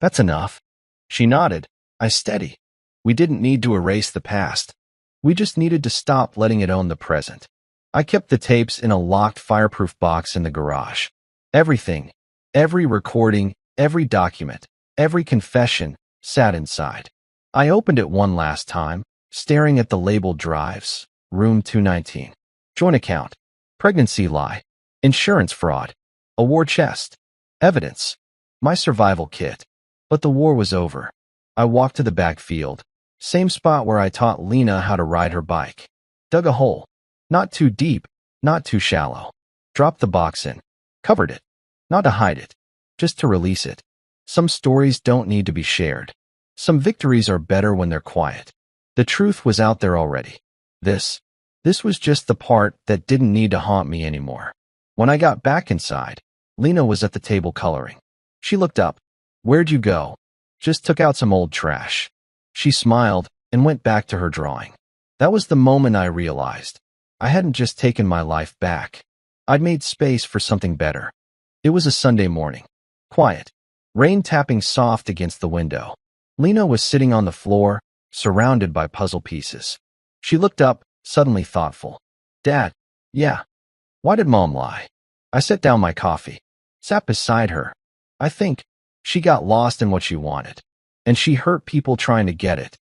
"That's enough." She nodded. I steady. We didn't need to erase the past. We just needed to stop letting it own the present. I kept the tapes in a locked fireproof box in the garage. Everything, every recording, every document, every confession sat inside. I opened it one last time, staring at the labeled drives. Room 219. Joint account. Pregnancy lie. Insurance fraud. A war chest. Evidence. My survival kit. But the war was over. I walked to the back field, same spot where I taught Lena how to ride her bike. Dug a hole. Not too deep, not too shallow. Dropped the box in. Covered it. Not to hide it, just to release it. Some stories don't need to be shared. Some victories are better when they're quiet. The truth was out there already. This was just the part that didn't need to haunt me anymore. When I got back inside, Lena was at the table coloring. She looked up. "Where'd you go?" "Just took out some old trash." She smiled and went back to her drawing. That was the moment I realized I hadn't just taken my life back. I'd made space for something better. It was a Sunday morning. Quiet. Rain tapping soft against the window. Lena was sitting on the floor, surrounded by puzzle pieces. She looked up, suddenly thoughtful. "Dad." "Yeah." "Why did Mom lie?" I set down my coffee. Sat beside her. "I think she got lost in what she wanted. And she hurt people trying to get it."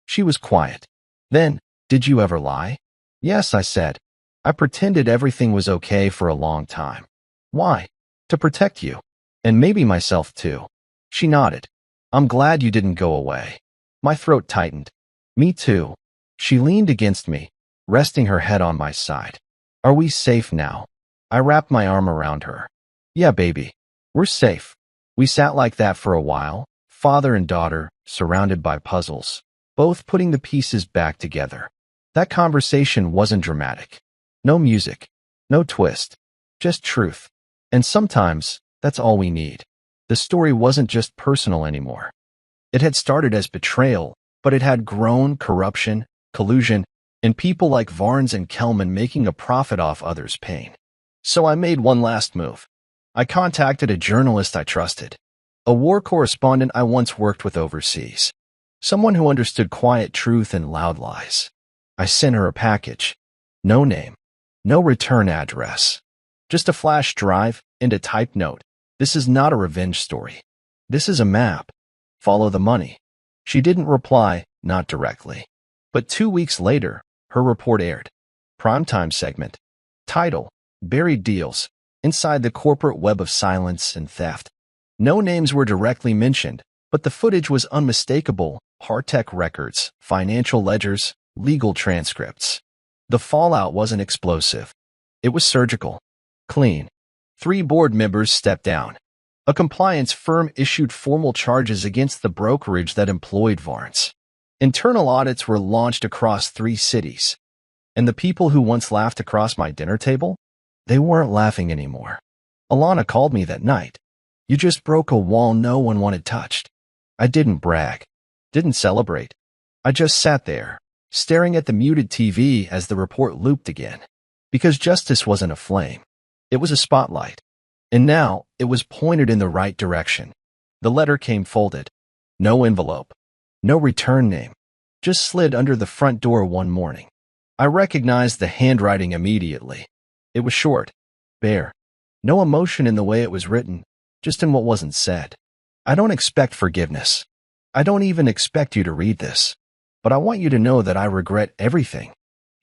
She was quiet. "Then, did you ever lie?" "Yes," I said. "I pretended everything was okay for a long time." "Why?" "To protect you. And maybe myself too." She nodded. "I'm glad you didn't go away." My throat tightened. "Me too." She leaned against me, resting her head on my side. "Are we safe now?" I wrapped my arm around her. "Yeah, baby. We're safe." We sat like that for a while, father and daughter, surrounded by puzzles, both putting the pieces back together. That conversation wasn't dramatic. No music. No twist. Just truth. And sometimes, that's all we need. The story wasn't just personal anymore. It had started as betrayal, but it had grown corruption, collusion, and people like Varnes and Kelman making a profit off others' pain. So I made one last move. I contacted a journalist I trusted, a war correspondent I once worked with overseas, someone who understood quiet truth and loud lies. I sent her a package. No name, no return address, just a flash drive and a typed note. "This is not a revenge story. This is a map. Follow the money." She didn't reply, not directly. But 2 weeks later, her report aired. Primetime segment. Title: Buried Deals. Inside the corporate web of silence and theft. No names were directly mentioned, but the footage was unmistakable. Hard-tech records, financial ledgers, legal transcripts. The fallout wasn't explosive. It was surgical. Clean. 3 board members stepped down. A compliance firm issued formal charges against the brokerage that employed Varnes. Internal audits were launched across 3 cities. And the people who once laughed across my dinner table? They weren't laughing anymore. Alana called me that night. "You just broke a wall no one wanted touched." I didn't brag. Didn't celebrate. I just sat there, staring at the muted TV as the report looped again. Because justice wasn't a flame. It was a spotlight. And now, it was pointed in the right direction. The letter came folded. No envelope. No return name. Just slid under the front door one morning. I recognized the handwriting immediately. It was short, bare. No emotion in the way it was written, just in what wasn't said. "I don't expect forgiveness. I don't even expect you to read this. But I want you to know that I regret everything.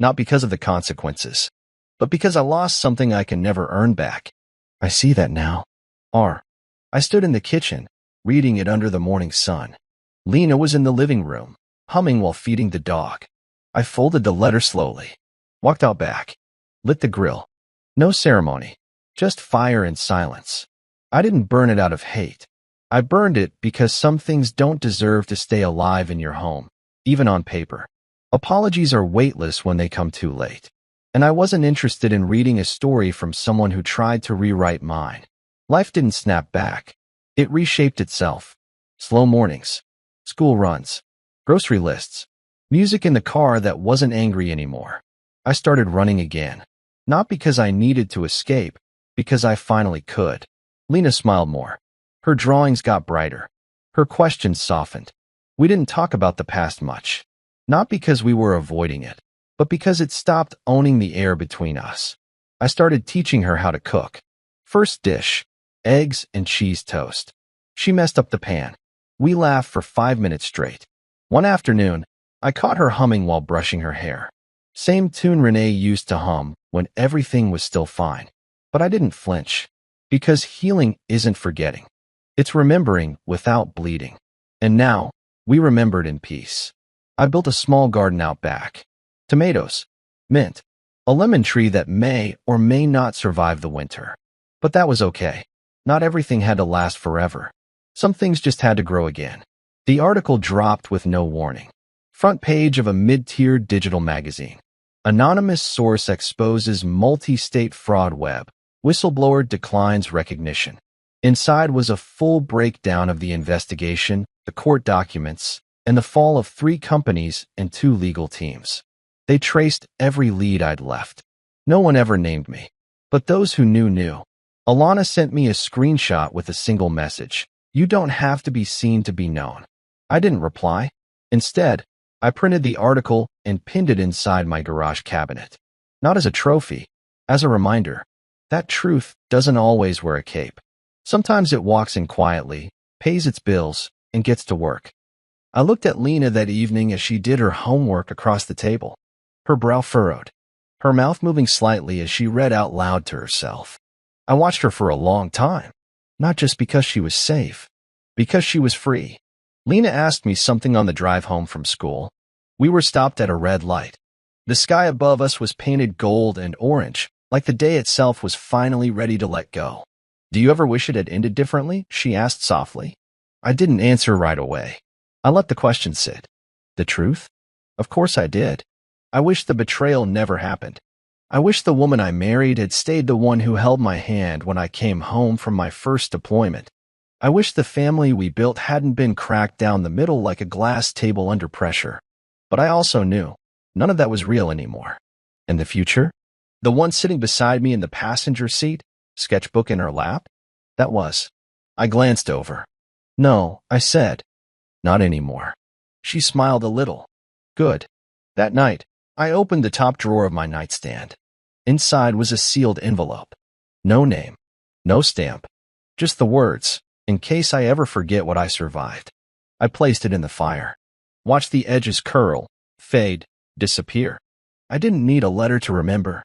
Not because of the consequences, but because I lost something I can never earn back. I see that now. R." I stood in the kitchen, reading it under the morning sun. Lena was in the living room, humming while feeding the dog. I folded the letter slowly, walked out back, lit the grill. No ceremony, just fire and silence. I didn't burn it out of hate. I burned it because some things don't deserve to stay alive in your home, even on paper. Apologies are weightless when they come too late. And I wasn't interested in reading a story from someone who tried to rewrite mine. Life didn't snap back. It reshaped itself. Slow mornings, school runs, grocery lists, music in the car that wasn't angry anymore. I started running again. Not because I needed to escape, because I finally could. Lena smiled more. Her drawings got brighter. Her questions softened. We didn't talk about the past much. Not because we were avoiding it, but because it stopped owning the air between us. I started teaching her how to cook. First dish, eggs and cheese toast. She messed up the pan. We laughed for 5 minutes straight. One afternoon, I caught her humming while brushing her hair. Same tune Renee used to hum when everything was still fine. But I didn't flinch. Because healing isn't forgetting. It's remembering without bleeding. And now, We remembered in peace. I built a small garden out back. Tomatoes, mint, a lemon tree that may or may not survive the winter. But that was okay. Not everything had to last forever. Some things just had to grow again. The article dropped with no warning. Front page of a mid-tier digital magazine. Anonymous source exposes multi-state fraud web. Whistleblower declines recognition. Inside was a full breakdown of the investigation, the court documents, and the fall of 3 companies and 2 legal teams. They traced every lead I'd left. No one ever named me. But those who knew. Alana sent me a screenshot with a single message. You don't have to be seen to be known. I didn't reply. Instead, I printed the article and pinned it inside my garage cabinet. Not as a trophy, as a reminder. That truth doesn't always wear a cape. Sometimes it walks in quietly, pays its bills, and gets to work. I looked at Lena that evening as she did her homework across the table. Her brow furrowed, her mouth moving slightly as she read out loud to herself. I watched her for a long time, not just because she was safe, because she was free. Lena asked me something on the drive home from school. We were stopped at a red light. The sky above us was painted gold and orange, like the day itself was finally ready to let go. Do you ever wish it had ended differently? She asked softly. I didn't answer right away. I let the question sit. The truth? Of course I did. I wish the betrayal never happened. I wish the woman I married had stayed the one who held my hand when I came home from my first deployment. I wish the family we built hadn't been cracked down the middle like a glass table under pressure. But I also knew none of that was real anymore. And the future? The one sitting beside me in the passenger seat, sketchbook in her lap? That was. I glanced over. No, I said. Not anymore. She smiled a little. Good. That night, I opened the top drawer of my nightstand. Inside was a sealed envelope. No name. No stamp. Just the words, in case I ever forget what I survived. I placed it in the fire. Watched the edges curl, fade, disappear. I didn't need a letter to remember.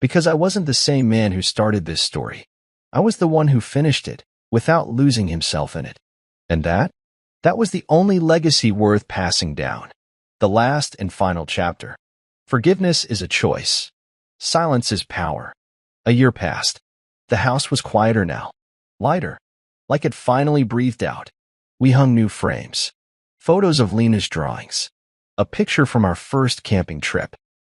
Because I wasn't the same man who started this story. I was the one who finished it, without losing himself in it. And that was the only legacy worth passing down. The last and final chapter. Forgiveness is a choice. Silence is power. A year passed. The house was quieter now. Lighter. Like it finally breathed out. We hung new frames. Photos of Lena's drawings. A picture from our first camping trip.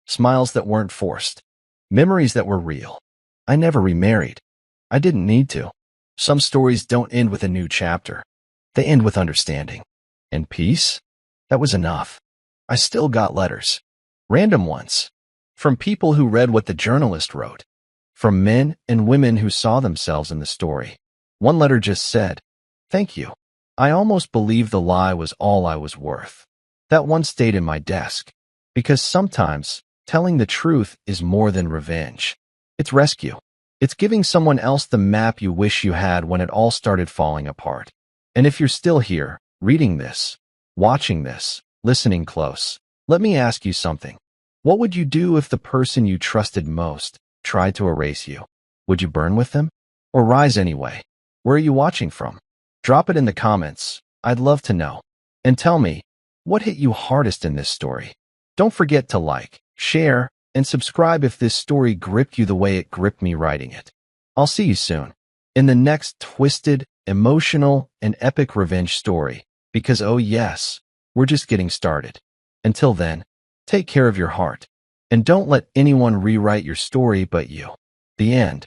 Smiles that weren't forced. Memories that were real. I never remarried. I didn't need to. Some stories don't end with a new chapter. They end with understanding. And peace? That was enough. I still got letters. Random ones. From people who read what the journalist wrote. From men and women who saw themselves in the story. One letter just said, "Thank you." I almost believed the lie was all I was worth. That one stayed in my desk. Because sometimes, telling the truth is more than revenge. It's rescue. It's giving someone else the map you wish you had when it all started falling apart. And if you're still here, reading this, watching this, listening close, let me ask you something. What would you do if the person you trusted most tried to erase you? Would you burn with them? Or rise anyway? Where are you watching from? Drop it in the comments. I'd love to know. And tell me, what hit you hardest in this story? Don't forget to like, share, and subscribe if this story gripped you the way it gripped me writing it. I'll see you soon in the next twisted, emotional, and epic revenge story, because oh yes, we're just getting started. Until then, take care of your heart, and don't let anyone rewrite your story but you. The end.